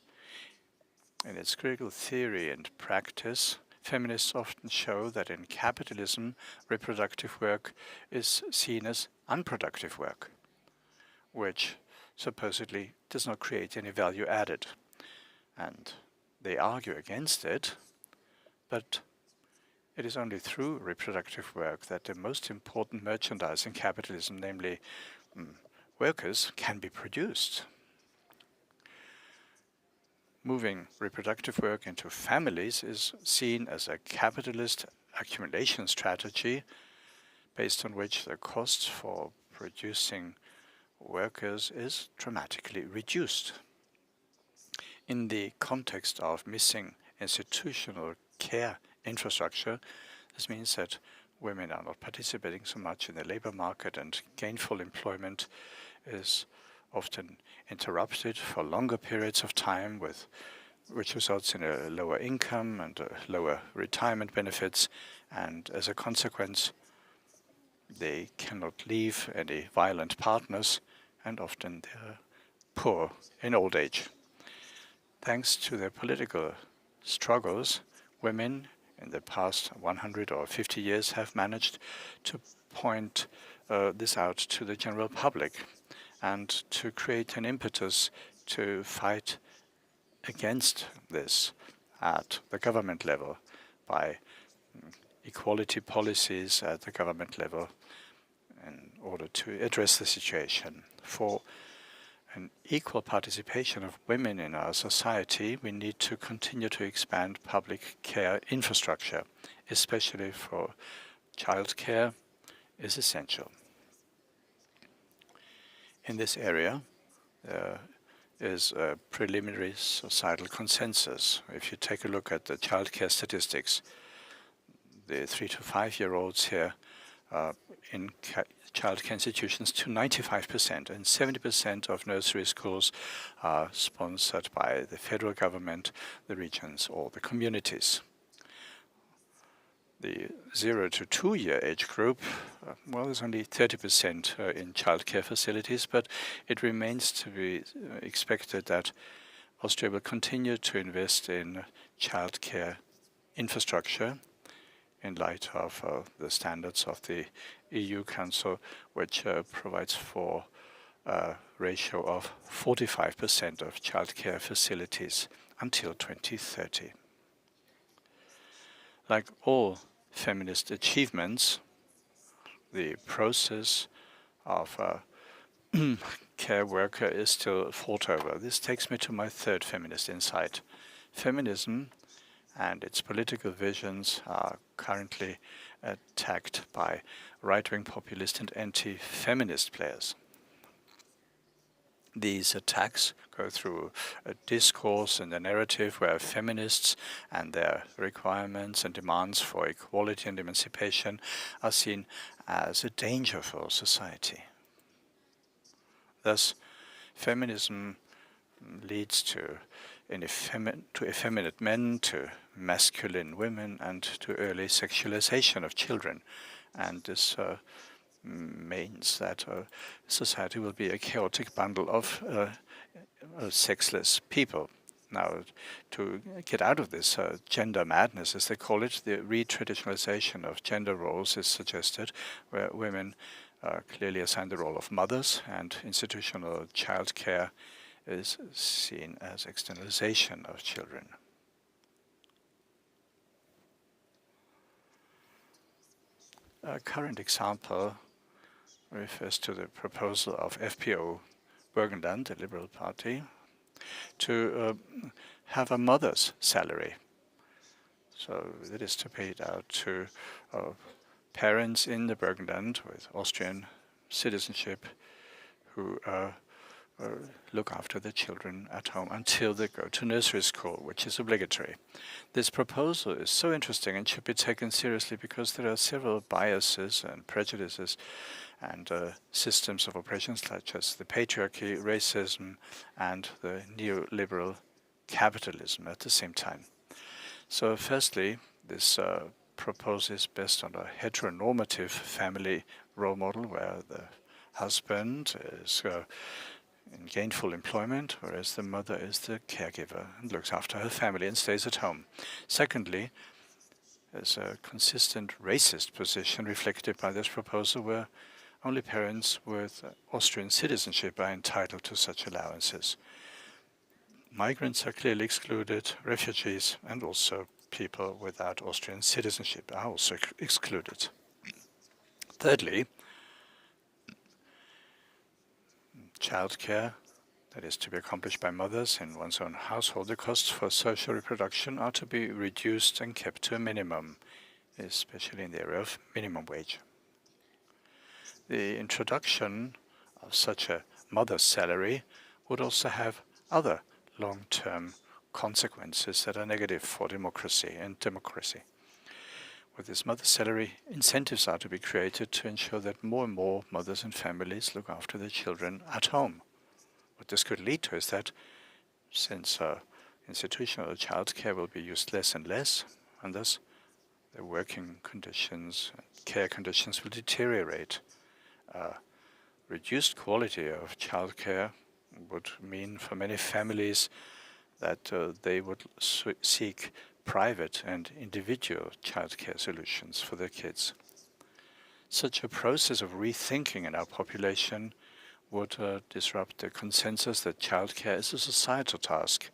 [SPEAKER 3] In its critical theory and practice, feminists often show that in capitalism, reproductive work is seen as unproductive work, which supposedly does not create any value added. And they argue against it, but it is only through reproductive work that the most important merchandise in capitalism, namely workers, can be produced. Moving reproductive work into families is seen as a capitalist accumulation strategy based on which the cost for producing workers is dramatically reduced. In the context of missing institutional care infrastructure, this means that women are not participating so much in the labor market, and gainful employment is often interrupted for longer periods of time, which results in a lower income and lower retirement benefits, and as a consequence they cannot leave any violent partners, and often they're poor in old age. Thanks to their political struggles, women in the past 100 or 50 years have managed to point this out to the general public and to create an impetus to fight against this at the government level by equality policies at the government level in order to address the situation. For an equal participation of women in our society, we need to continue to expand public care infrastructure, especially for childcare is essential. In this area, there is a preliminary societal consensus. If you take a look at the childcare statistics, the 3 to 5 year olds here in childcare institutions to 95%, and 70% of nursery schools are sponsored by the federal government, the regions, or the communities. The 0 to 2 year age group, well, there's only 30% in childcare facilities, but it remains to be expected that Austria will continue to invest in childcare infrastructure in light of the standards of the EU Council, which provides for a ratio of 45% of childcare facilities until 2030. Like all feminist achievements, the process of care worker is still fought over. This takes me to my third feminist insight. Feminism and its political visions are currently attacked by right-wing populist and anti-feminist players. These attacks go through a discourse and a narrative where feminists and their requirements and demands for equality and emancipation are seen as a danger for society. Thus, feminism leads to effeminate men, to masculine women, and to early sexualization of children. And this means that society will be a chaotic bundle of sexless people. Now, to get out of this gender madness, as they call it, the re-traditionalization of gender roles is suggested, where women are clearly assigned the role of mothers, and institutional childcare is seen as externalization of children. A current example refers to the proposal of FPO Burgenland, the Liberal Party, to have a mother's salary. So that is to pay it out to parents in the Burgenland with Austrian citizenship who look after their children at home until they go to nursery school, which is obligatory. This proposal is so interesting and should be taken seriously because there are several biases and prejudices and systems of oppression such as the patriarchy, racism, and the neoliberal capitalism at the same time. So firstly, this proposal is based on a heteronormative family role model where the husband is in gainful employment, whereas the mother is the caregiver and looks after her family and stays at home. Secondly, there's a consistent racist position reflected by this proposal where only parents with Austrian citizenship are entitled to such allowances. Migrants are clearly excluded, refugees and also people without Austrian citizenship are also excluded. Thirdly, childcare that is to be accomplished by mothers in one's own household, the costs for social reproduction are to be reduced and kept to a minimum, especially in the area of minimum wage. The introduction of such a mother's salary would also have other long-term consequences that are negative for democracy. With this mother's salary, incentives are to be created to ensure that more and more mothers and families look after their children at home. What this could lead to is that since institutional childcare will be used less and less, and thus the working conditions, care conditions will deteriorate. Reduced quality of childcare would mean for many families that they would seek private and individual childcare solutions for their kids. Such a process of rethinking in our population would disrupt the consensus that childcare is a societal task,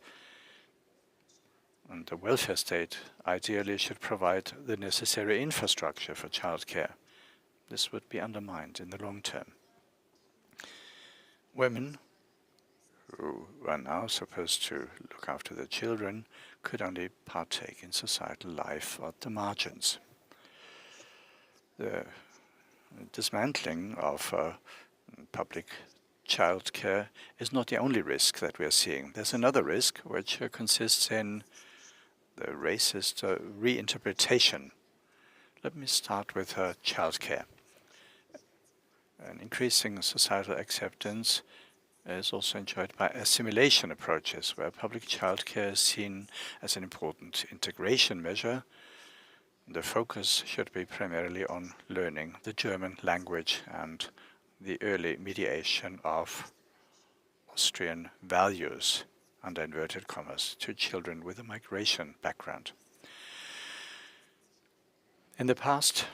[SPEAKER 3] and the welfare state ideally should provide the necessary infrastructure for childcare. This would be undermined in the long term. women who are now supposed to look after their children could only partake in societal life at the margins. The dismantling of public childcare is not the only risk that we are seeing. There's another risk which consists in the racist reinterpretation. Let me start with childcare. An increasing societal acceptance is also enjoyed by assimilation approaches, where public childcare is seen as an important integration measure. The focus should be primarily on learning the German language and the early mediation of Austrian values, under inverted commas, to children with a migration background. In the past,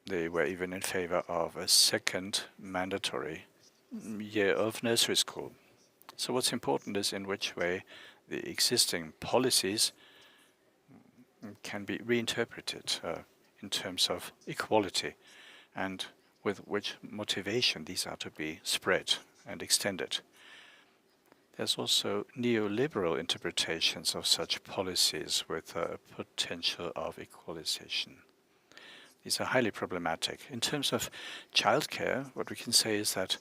[SPEAKER 3] they were even in favor of a second mandatory year of nursery school. So what's important is in which way the existing policies can be reinterpreted in terms of equality and with which motivation these are to be spread and extended. There's also neoliberal interpretations of such policies with a potential of equalization. These are highly problematic. In terms of childcare, what we can say is that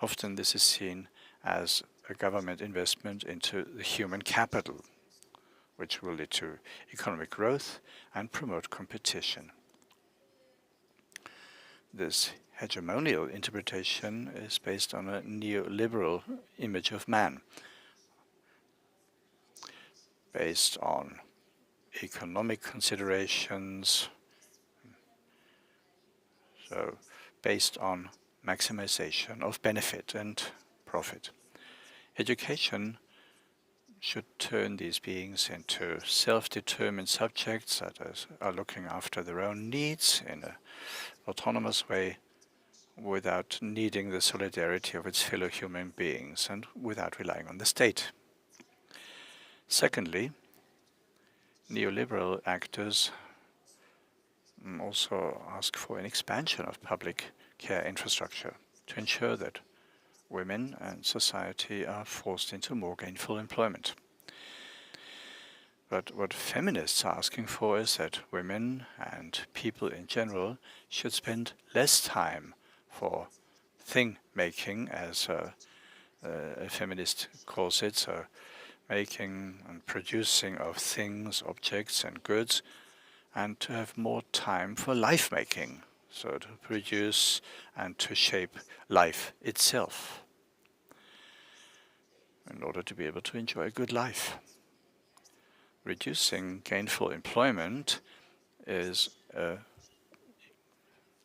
[SPEAKER 3] often this is seen as a government investment into the human capital, which will lead to economic growth and promote competition. This hegemonial interpretation is based on a neoliberal image of man, based on economic considerations, so based on maximization of benefit and profit. Education should turn these beings into self-determined subjects that are looking after their own needs in an autonomous way, without needing the solidarity of its fellow human beings and without relying on the state. Secondly, neoliberal actors also ask for an expansion of public care infrastructure to ensure that women and society are forced into more gainful employment. But what feminists are asking for is that women and people in general should spend less time for thing-making, as a feminist calls it, so making and producing of things, objects and goods, and to have more time for life-making, so to produce and to shape life itself in order to be able to enjoy a good life. Reducing gainful employment is a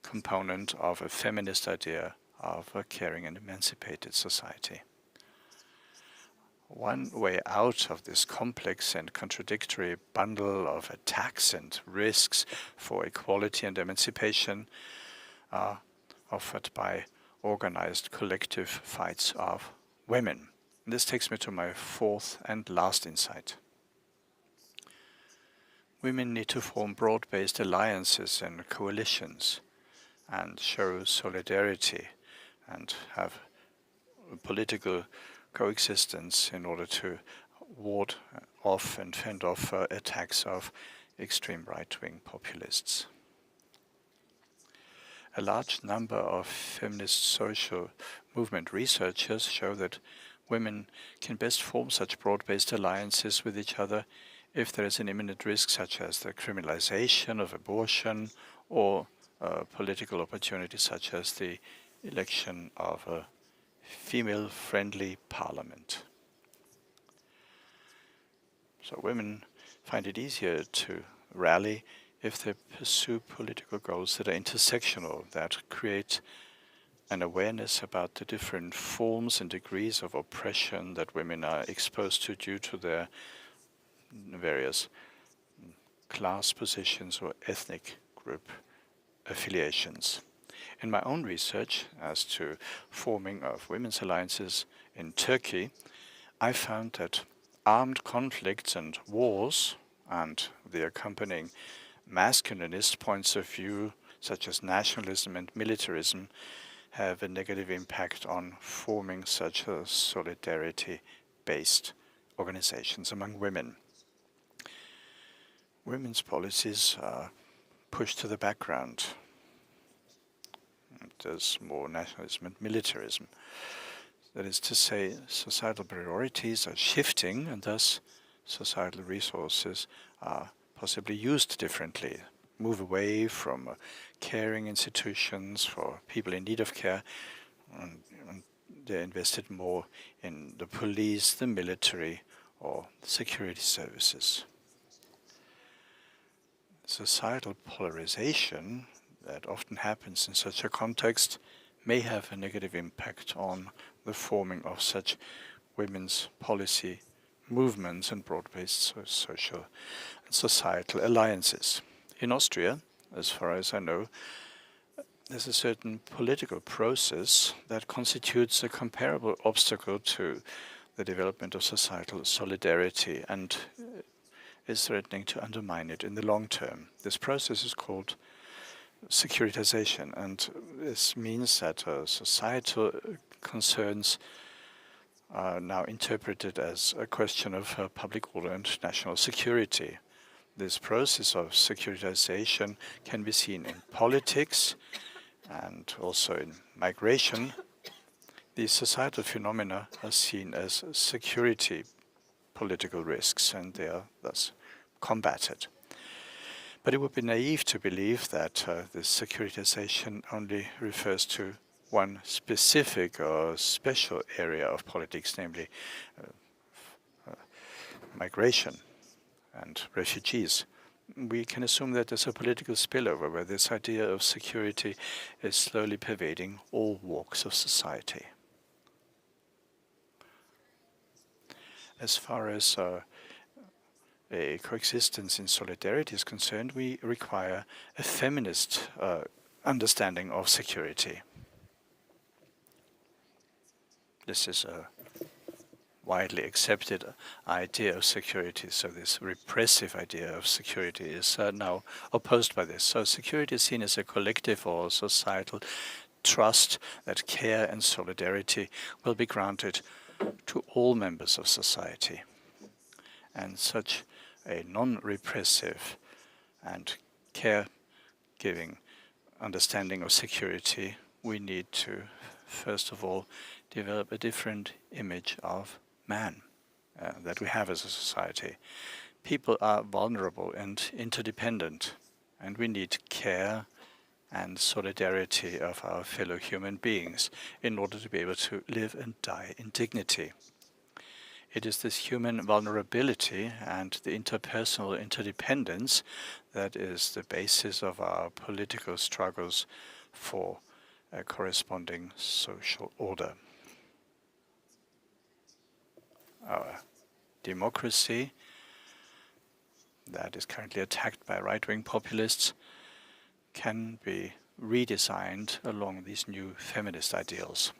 [SPEAKER 3] component of a feminist idea of a caring and emancipated society. One way out of this complex and contradictory bundle of attacks and risks for equality and emancipation are offered by organized collective fights of women. And this takes me to my fourth and last insight. Women need to form broad-based alliances and coalitions and show solidarity and have political coexistence in order to ward off and fend off attacks of extreme right-wing populists. A large number of feminist social movement researchers show that women can best form such broad-based alliances with each other if there is an imminent risk such as the criminalization of abortion or political opportunity such as the election of a female-friendly parliament. So women find it easier to rally if they pursue political goals that are intersectional, that create an awareness about the different forms and degrees of oppression that women are exposed to due to their various class positions or ethnic group affiliations. In my own research as to forming of women's alliances in Turkey, I found that armed conflicts and wars and the accompanying masculinist points of view, such as nationalism and militarism, have a negative impact on forming such a solidarity-based organizations among women. Women's policies are pushed to the background. There's more nationalism and militarism. That is to say, societal priorities are shifting, and thus societal resources are possibly used differently. Move away from caring institutions for people in need of care, and they're invested more in the police, the military, or security services. Societal polarization that often happens in such a context may have a negative impact on the forming of such women's policy movements and broad-based social and societal alliances. In Austria, as far as I know, there's a certain political process that constitutes a comparable obstacle to the development of societal solidarity and is threatening to undermine it in the long term. This process is called securitization, and this means that societal concerns are now interpreted as a question of public order and national security. This process of securitization can be seen in politics and also in migration. These societal phenomena are seen as security political risks, and they are thus combated. But it would be naive to believe that this securitization only refers to one specific or special area of politics, namely migration and refugees. We can assume that there's a political spillover where this idea of security is slowly pervading all walks of society. As far as a coexistence in solidarity is concerned, we require a feminist understanding of security. This is a widely accepted idea of security, so this repressive idea of security is now opposed by this. So security is seen as a collective or societal trust that care and solidarity will be granted to all members of society. And such a non-repressive and care-giving understanding of security, we need to, first of all, develop a different image of man that we have as a society. People are vulnerable and interdependent, and we need care and solidarity of our fellow human beings in order to be able to live and die in dignity. It is this human vulnerability and the interpersonal interdependence that is the basis of our political struggles for a corresponding social order. Our democracy that is currently attacked by right-wing populists can be redesigned along these new feminist ideals.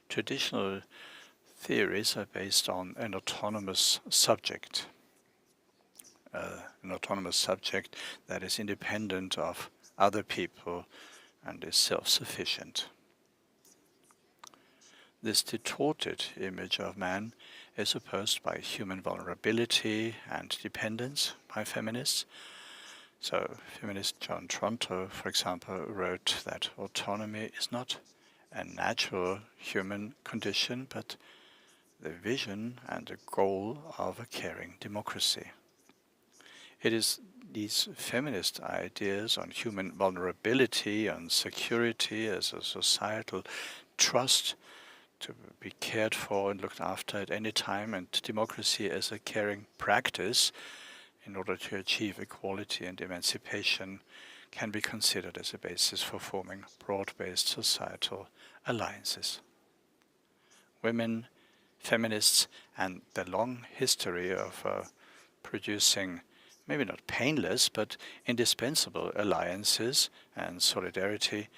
[SPEAKER 3] Traditional theories are based on an autonomous subject that is independent of other people and is self-sufficient. This distorted image of man is opposed by human vulnerability and dependence by feminists. So feminist John Tronto, for example, wrote that autonomy is not a natural human condition, but the vision and the goal of a caring democracy. It is these feminist ideas on human vulnerability, on security as a societal trust to be cared for and looked after at any time, and democracy as a caring practice in order to achieve equality and emancipation can be considered as a basis for forming broad-based societal alliances. Women, feminists, and the long history of producing maybe not painless, but indispensable alliances and solidarity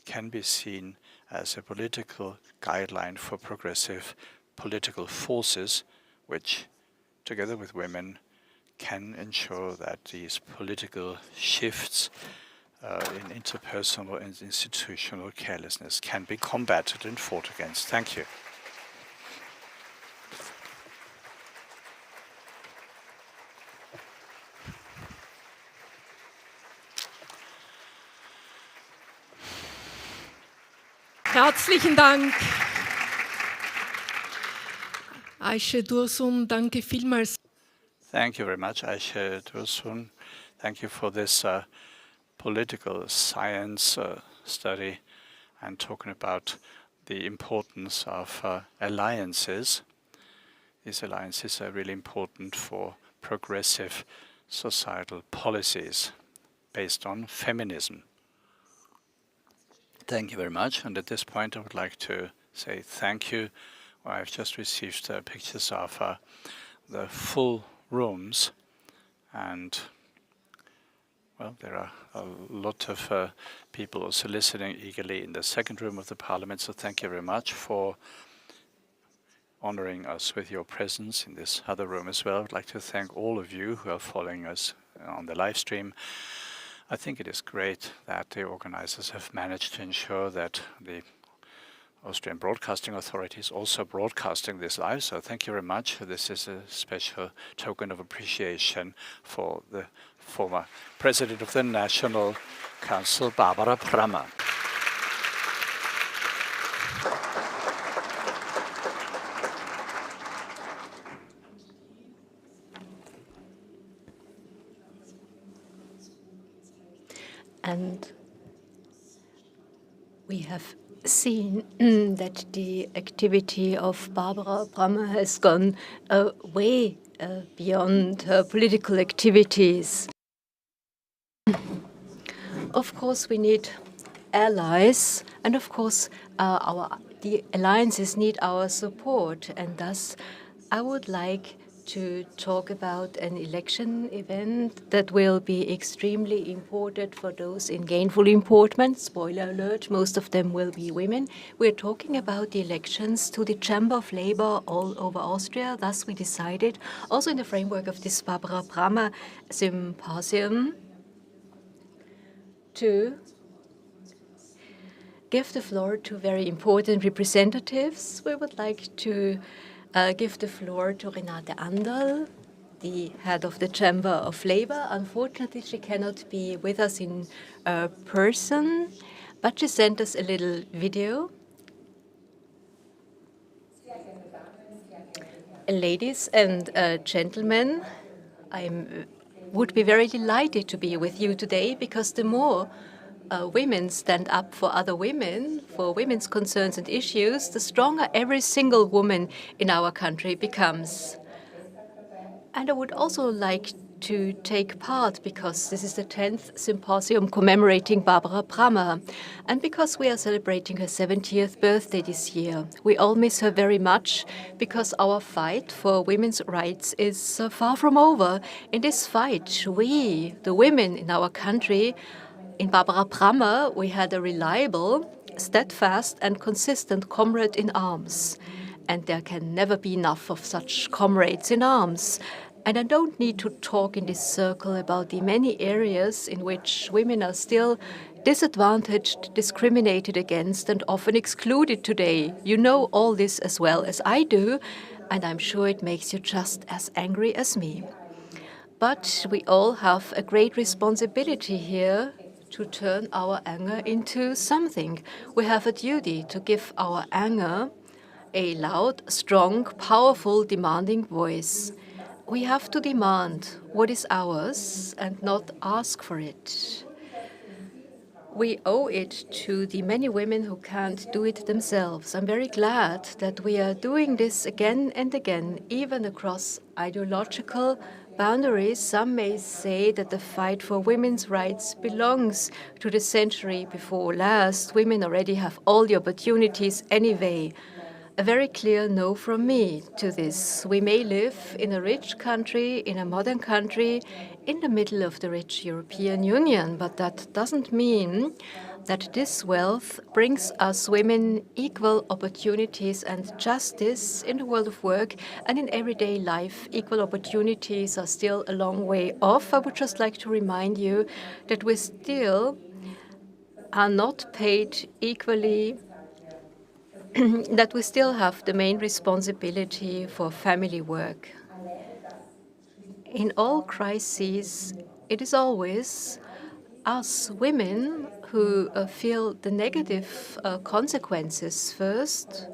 [SPEAKER 3] can be seen as a political guideline for progressive political forces, which, together with women, can ensure that these political shifts in interpersonal and institutional carelessness can be combated and fought against. Thank you.
[SPEAKER 2] Herzlichen Dank. Aisha Dursun, danke vielmals.
[SPEAKER 3] Thank you very much, Aisha Dursun. Thank you for this political science study and talking about the importance of alliances. These alliances are really important for progressive societal policies based on feminism. Thank you very much. And at this point, I would like to say thank you. I've just received pictures of the full rooms, and well, there are a lot of people also listening eagerly in the second room of the Parliament. So thank you very much for honoring us with your presence in this other room as well. I'd like to thank all of you who are following us on the live stream. I think it is great that the organizers have managed to ensure that the Austrian Broadcasting Authority is also broadcasting this live. So thank you very much. This is a special token of appreciation for the former President of the National Council, Barbara-Prammer.
[SPEAKER 5] And we have seen that the activity of Barbara-Prammer has gone way beyond her political activities. Of course, we need allies, and of course, the alliances need our support, and thus I would like to talk about an election event that will be extremely important for those in gainful employment. Spoiler alert, most of them will be women. We're talking about the elections to the Chamber of Labor all over Austria. Thus, we decided, also in the framework of this Barbara-Prammer-Symposium, to give the floor to very important representatives. We would like to give the floor to Renate Anderl, the head of the Chamber of Labor. Unfortunately, she cannot be with us in person, but she sent us a little video. Ladies and gentlemen, I would be very delighted to be with you today, because the more women stand up for other women, for women's concerns and issues, the stronger every single woman in our country becomes. And I would also like to take part, because this is the 10th symposium commemorating Barbara-Prammer, and because we are celebrating her 70th birthday this year. We all miss her very much, because our fight for women's rights is far from over. In this fight, we, the women in our country, in Barbara-Prammer, we had a reliable, steadfast and consistent comrade in arms. And there can never be enough of such comrades in arms. And I don't need to talk in this circle about the many areas in which women are still disadvantaged, discriminated against, and often excluded today. You know all this as well as I do, and I'm sure it makes you just as angry as me. But we all have a great responsibility here to turn our anger into something. We have a duty to give our anger a loud, strong, powerful, demanding voice. We have to demand what is ours and not ask for it. We owe it to the many women who can't do it themselves. I'm very glad that we are doing this again and again, even across ideological boundaries. Some may say that the fight for women's rights belongs to the century before last. Women already have all the opportunities anyway. A very clear no from me to this. We may live in a rich country, in a modern country, in the middle of the rich European Union, but that doesn't mean that this wealth brings us women equal opportunities and justice in the world of work and in everyday life. Equal opportunities are still a long way off. I would just like to remind you that we still are not paid equally, that we still have the main responsibility for family work. In all crises, it is always us women who feel the negative consequences first.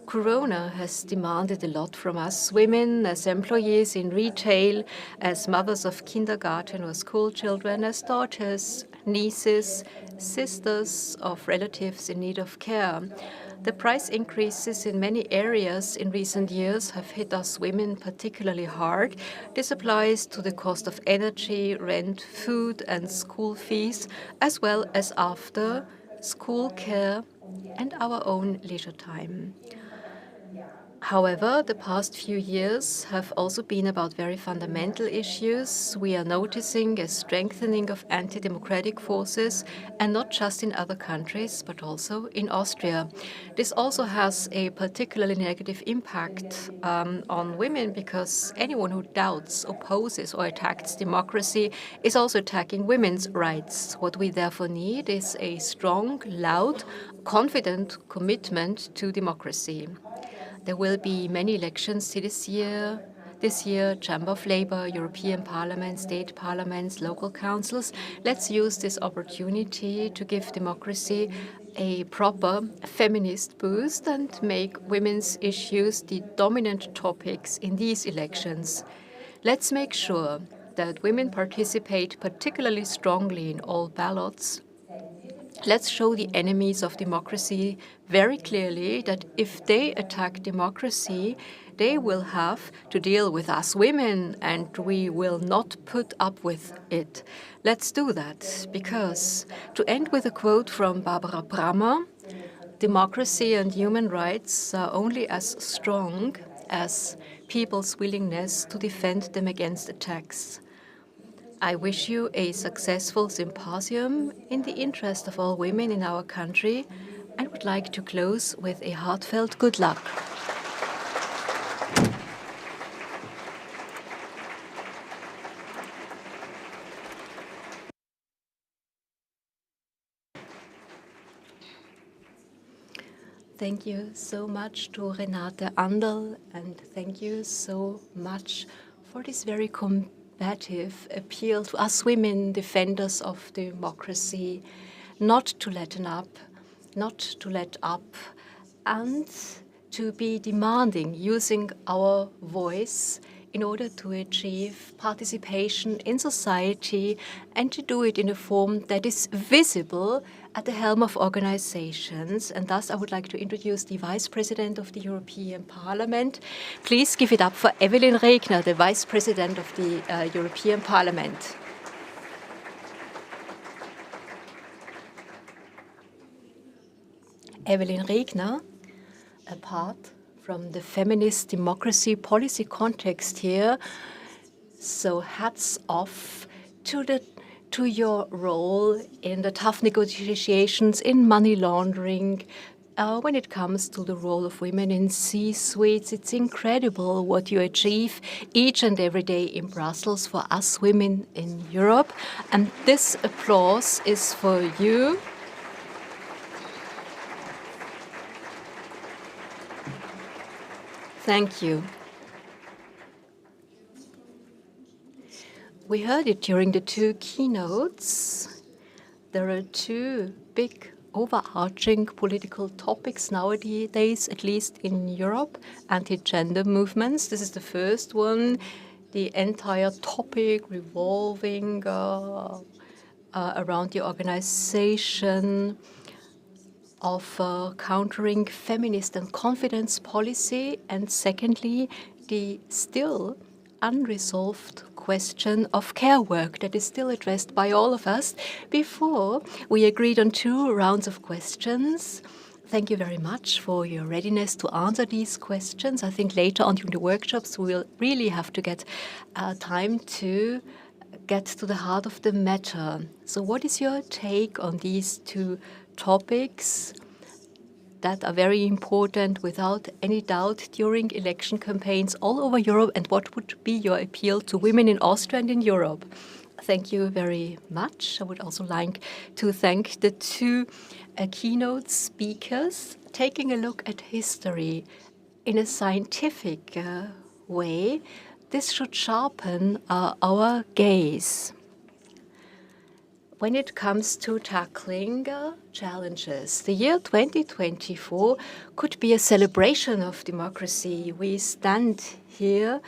[SPEAKER 5] Corona has demanded a lot from us women as employees in retail, as mothers of kindergarten or school children, as daughters, nieces, sisters of relatives in need of care. The price increases in many areas in recent years have hit us women particularly hard. This applies to the cost of energy, rent, food, and school fees, as well as after school care and our own leisure time. However, the past few years have also been about very fundamental issues. We are noticing a strengthening of anti-democratic forces, and not just in other countries, but also in Austria. This also has a particularly negative impact on women, because anyone who doubts, opposes, or attacks democracy is also attacking women's rights. What we therefore need is a strong, loud, confident commitment to democracy. There will be many elections this year, Chamber of Labour, European Parliament, state parliaments, local councils. Let's use this opportunity to give democracy a proper feminist boost and make women's issues the dominant topics in these elections. Let's make sure that women participate particularly strongly in all ballots. Let's show the enemies of democracy very clearly that if they attack democracy, they will have to deal with us women, and we will not put up with it. Let's do that, because, to end with a quote from Barbara-Prammer, democracy and human rights are only as strong as people's willingness to defend them against attacks. I wish you a successful symposium in the interest of all women in our country, and would like to close with a heartfelt good luck. Thank you so much to Renate Anderl, and thank you so much for this very combative appeal to us women, defenders of democracy, not to let up, and to be demanding, using our voice in order to achieve participation in society, and to do it in a form that is visible at the helm of organizations. And thus I would like to introduce the Vice President of the European Parliament. Please give it up for Evelyn Regner, the Vice President of the European Parliament. Evelyn Regner, apart from the feminist democracy policy context here, so hats off to your role in the tough negotiations in money laundering. When it comes to the role of women in C-suites, it's incredible what you achieve each and every day in Brussels for us women in Europe. And this applause is for you. Thank you. We heard it during the two keynotes. There are two big overarching political topics nowadays, at least in Europe, anti-gender movements. This is the first one, the entire topic revolving around the organization of countering feminist and confidence policy, and secondly, the still unresolved question of care work that is still addressed by all of us. Before, we agreed on 2 rounds of questions. Thank you very much for your readiness to answer these questions. I think later on during the workshops, we will really have to get time to get to the heart of the matter. So what is your take on these 2 topics that are very important without any doubt during election campaigns all over Europe, and what would be your appeal to women in Austria and in Europe? Thank you very much. I would also like to thank the two keynote speakers. Taking a look at history in a scientific way, this should sharpen our gaze. When it comes to tackling challenges, the year 2024 could be a celebration of democracy. We stand here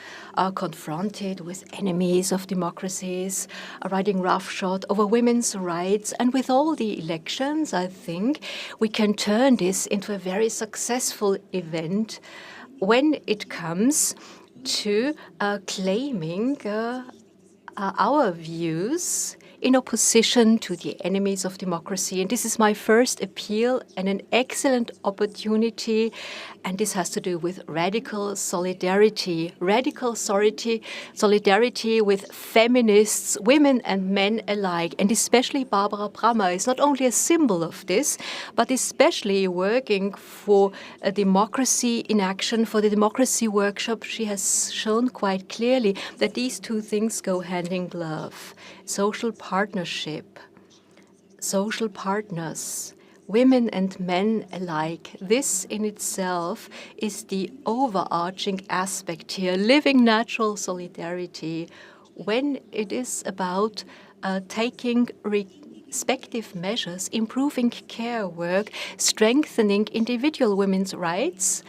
[SPEAKER 5] confronted with enemies of democracies, riding roughshod over women's rights. And with all the elections, I think we can turn this into a very successful event when it comes to claiming our views in opposition to the enemies of democracy. And this is my first appeal and an excellent opportunity. And this has to do with radical solidarity. Radical solidarity with feminists, women and men alike. And especially Barbara-Prammer is not only a symbol of this, but especially working for a democracy in action, for the democracy workshop. She has shown quite clearly that these two things go hand in glove. Social partnership, social partners, women and men alike. This in itself is the overarching aspect here, living natural solidarity when it is about taking respective measures, improving care work, strengthening individual women's rights,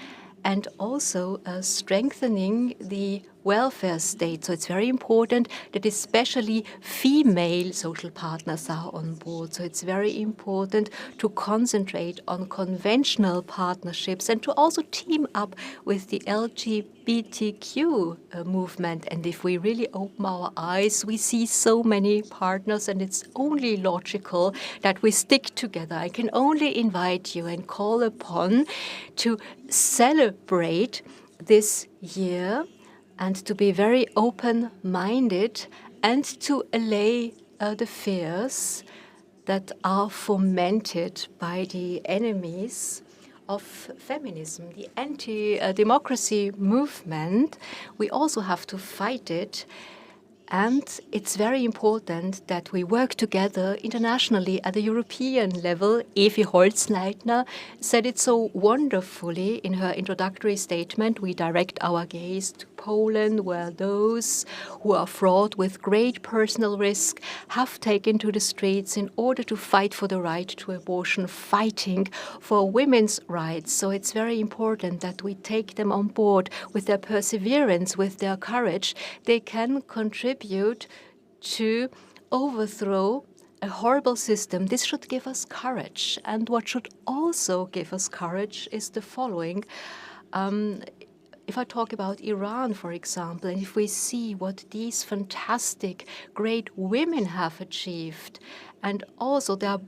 [SPEAKER 5] and also strengthening the welfare state. So it's very important that especially female social partners are on board. So it's very important to concentrate on conventional partnerships and to also team up with the LGBTQ movement. And if we really open our eyes, we see so many partners, and it's only logical that we stick together. I can only invite you and call upon to celebrate this year and to be very open-minded and to allay the fears that are fomented by the enemies of feminism, the anti-democracy movement. We also have to fight it. And it's very important that we work together internationally at the European level. Evi Holzleitner said it so wonderfully in her introductory statement. We direct our gaze to Poland, where those who are fraught with great personal risk have taken to the streets in order to fight for the right to abortion, fighting for women's rights. So it's very important that we take them on board with their perseverance, with their courage. They can contribute to overthrow a horrible system. This should give us courage. And what should also give us courage is the following. If I talk about Iran, for example, and if we see what these fantastic, great women have achieved, and also their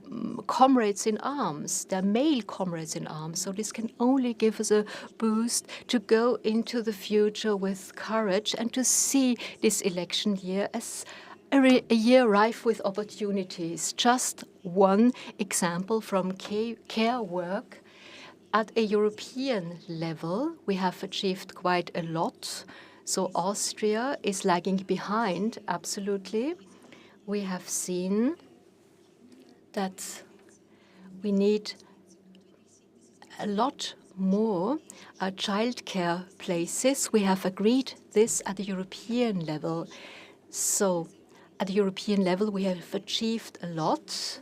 [SPEAKER 5] comrades in arms, their male comrades in arms, so this can only give us a boost to go into the future with courage and to see this election year as a year rife with opportunities. Just one example from care work. At a European level, we have achieved quite a lot. So Austria is lagging behind, absolutely. We have seen that we need a lot more childcare places. We have agreed this at the European level. So at the European level, we have achieved a lot.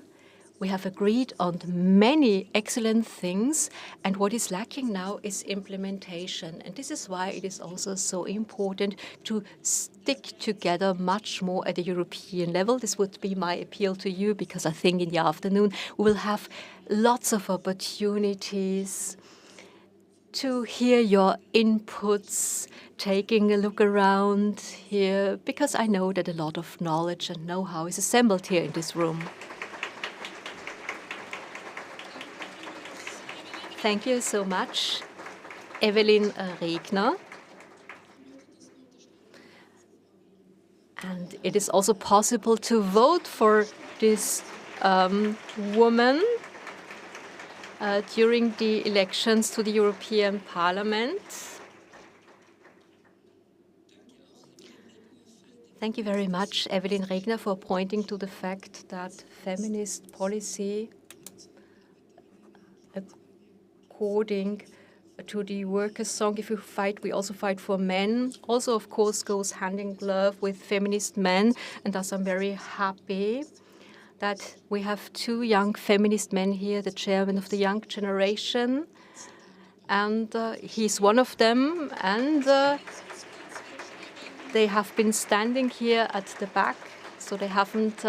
[SPEAKER 5] We have agreed on many excellent things, and what is lacking now is implementation. And this is why it is also so important to stick together much more at the European level. This would be my appeal to you, because I think in the afternoon we will have lots of opportunities to hear your inputs, taking a look around here, because I know that a lot of knowledge and know-how is assembled here in this room. Thank you so much, Evelyn Regner. And it is also possible to vote for this woman during the elections to the European Parliament. Thank you very much, Evelyn Regner, for pointing to the fact that feminist policy, according to the workers' song, if we fight, we also fight for men, also, of course, goes hand in glove with feminist men. And thus I'm very happy that we have two young feminist men here, the chairman of the young generation. And he's one of them. And they have been standing here at the back, so they haven't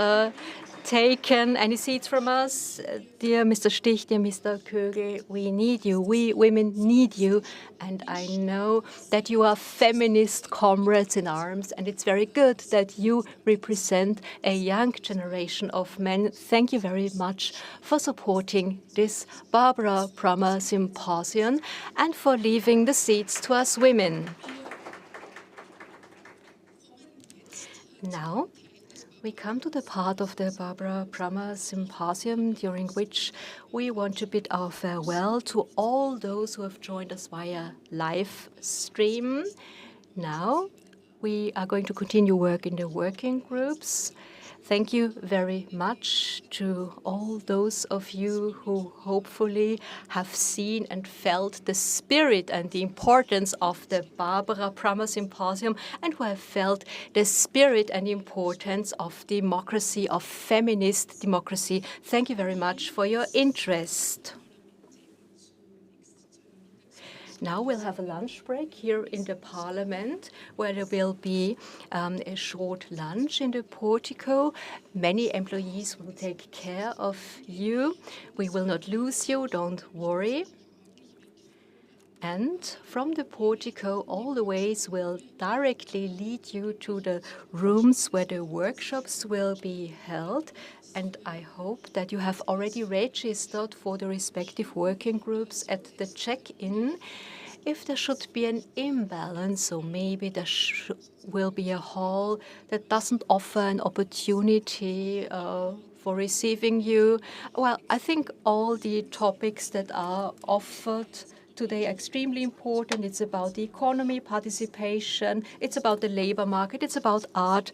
[SPEAKER 5] taken any seats from us. Dear Mr. Stich, dear Mr. Kögel, we need you. We women need you. And I know that you are feminist comrades in arms, and it's very good that you represent a young generation of men. Thank you very much for supporting this Barbara-Prammer-Symposium and for leaving the seats to us women. Now, we come to the part of the Barbara-Prammer-Symposium during which we want to bid our farewell to all those who have joined us via live stream. Now, we are going to continue work in the working groups. Thank you very much to all those of you who hopefully have seen and felt the spirit and the importance of the Barbara-Prammer-Symposium and who have felt the spirit and importance of democracy, of feminist democracy. Thank you very much for your interest. Now we'll have a lunch break here in the Parliament, where there will be a short lunch in the portico. Many employees will take care of you. We will not lose you, don't worry. And from the portico, all the ways will directly lead you to the rooms where the workshops will be held. And I hope that you have already registered for the respective working groups at the check-in. If there should be an imbalance, or maybe there will be a hall that doesn't offer an opportunity for receiving you, well, I think all the topics that are offered today are extremely important. It's about the economy, participation, it's about the labor market, it's about art,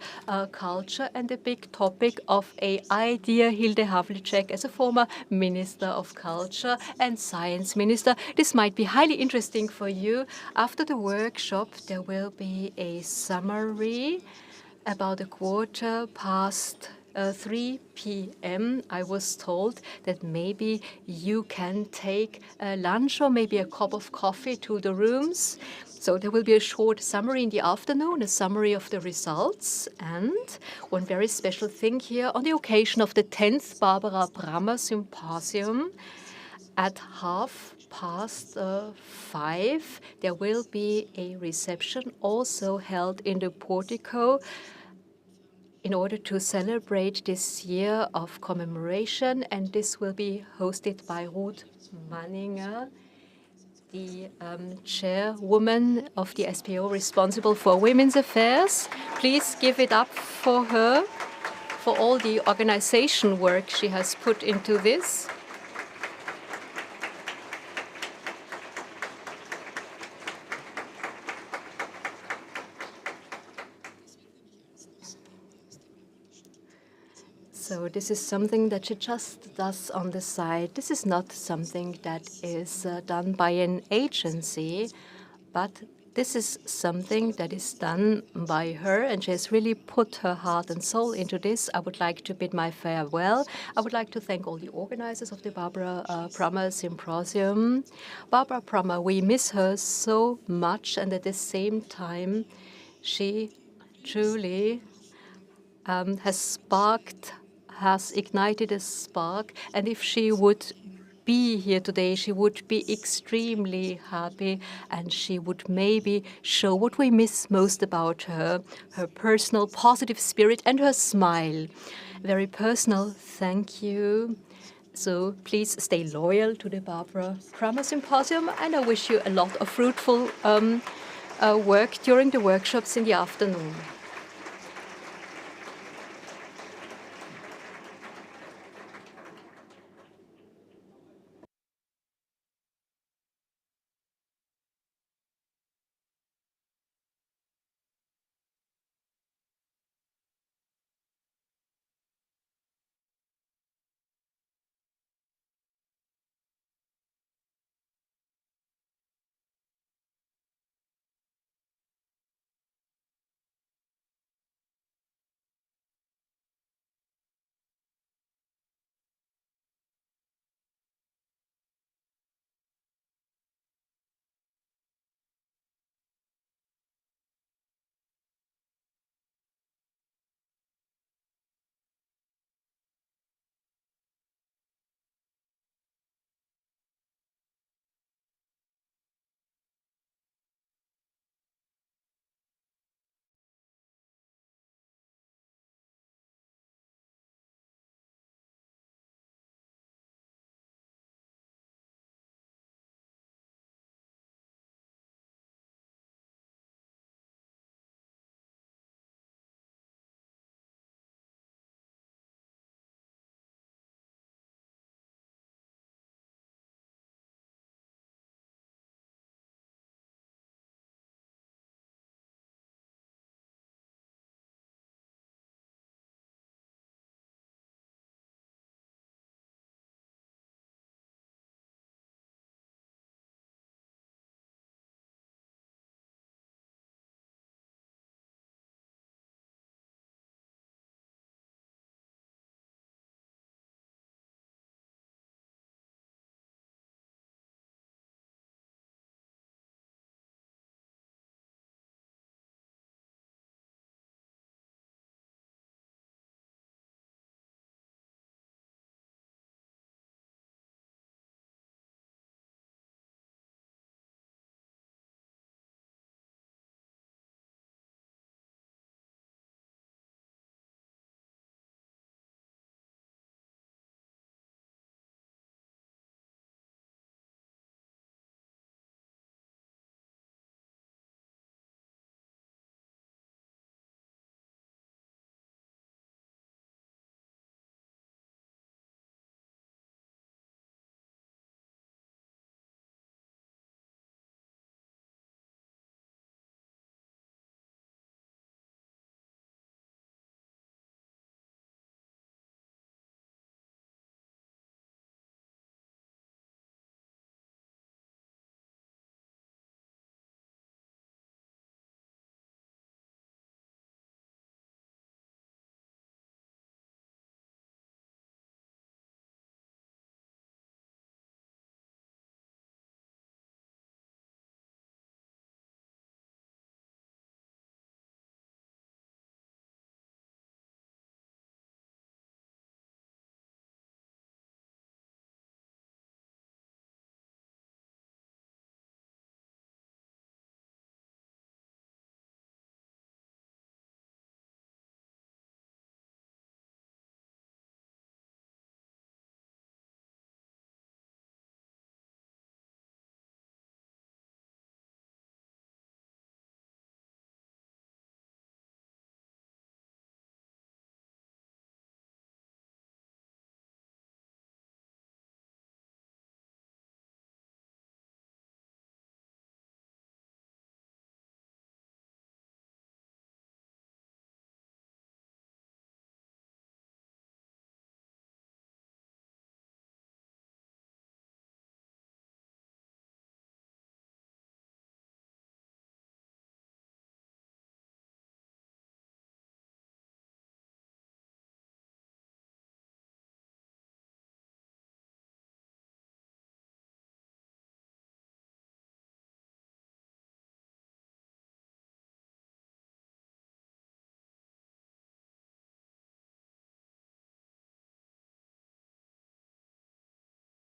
[SPEAKER 5] culture, and the big topic of AI. Dear Hilde Havlicek, as a former Minister of Culture and Science Minister, this might be highly interesting for you. After the workshop, there will be a summary about 3 p.m. I was told that maybe you can take lunch or maybe a cup of coffee to the rooms. So there will be a short summary in the afternoon, a summary of the results. And one very special thing here, on the occasion of the 10th Barbara-Prammer-Symposium, at 5:30, there will be a reception also held in the portico in order to celebrate this year of commemoration, and this will be hosted by Ruth Manninger, the chairwoman of the SPO responsible for women's affairs. Please give it up for her, for all the organization work she has put into this. So this is something that she just does on the side. This is not something that is done by an agency, but this is something that is done by her, and she has really put her heart and soul into this. I would like to bid my farewell. I would like to thank all the organizers of the Barbara-Prammer-Symposium. Barbara Prammer, we miss her so much, and at the same time, she truly has ignited a spark, and if she would be here today, she would be extremely happy, and she would maybe show what we miss most about her, her personal positive spirit and her smile. Very personal thank you. So please stay loyal to the Barbara-Prammer-Symposium, and I wish you a lot of fruitful work during the workshops in the afternoon.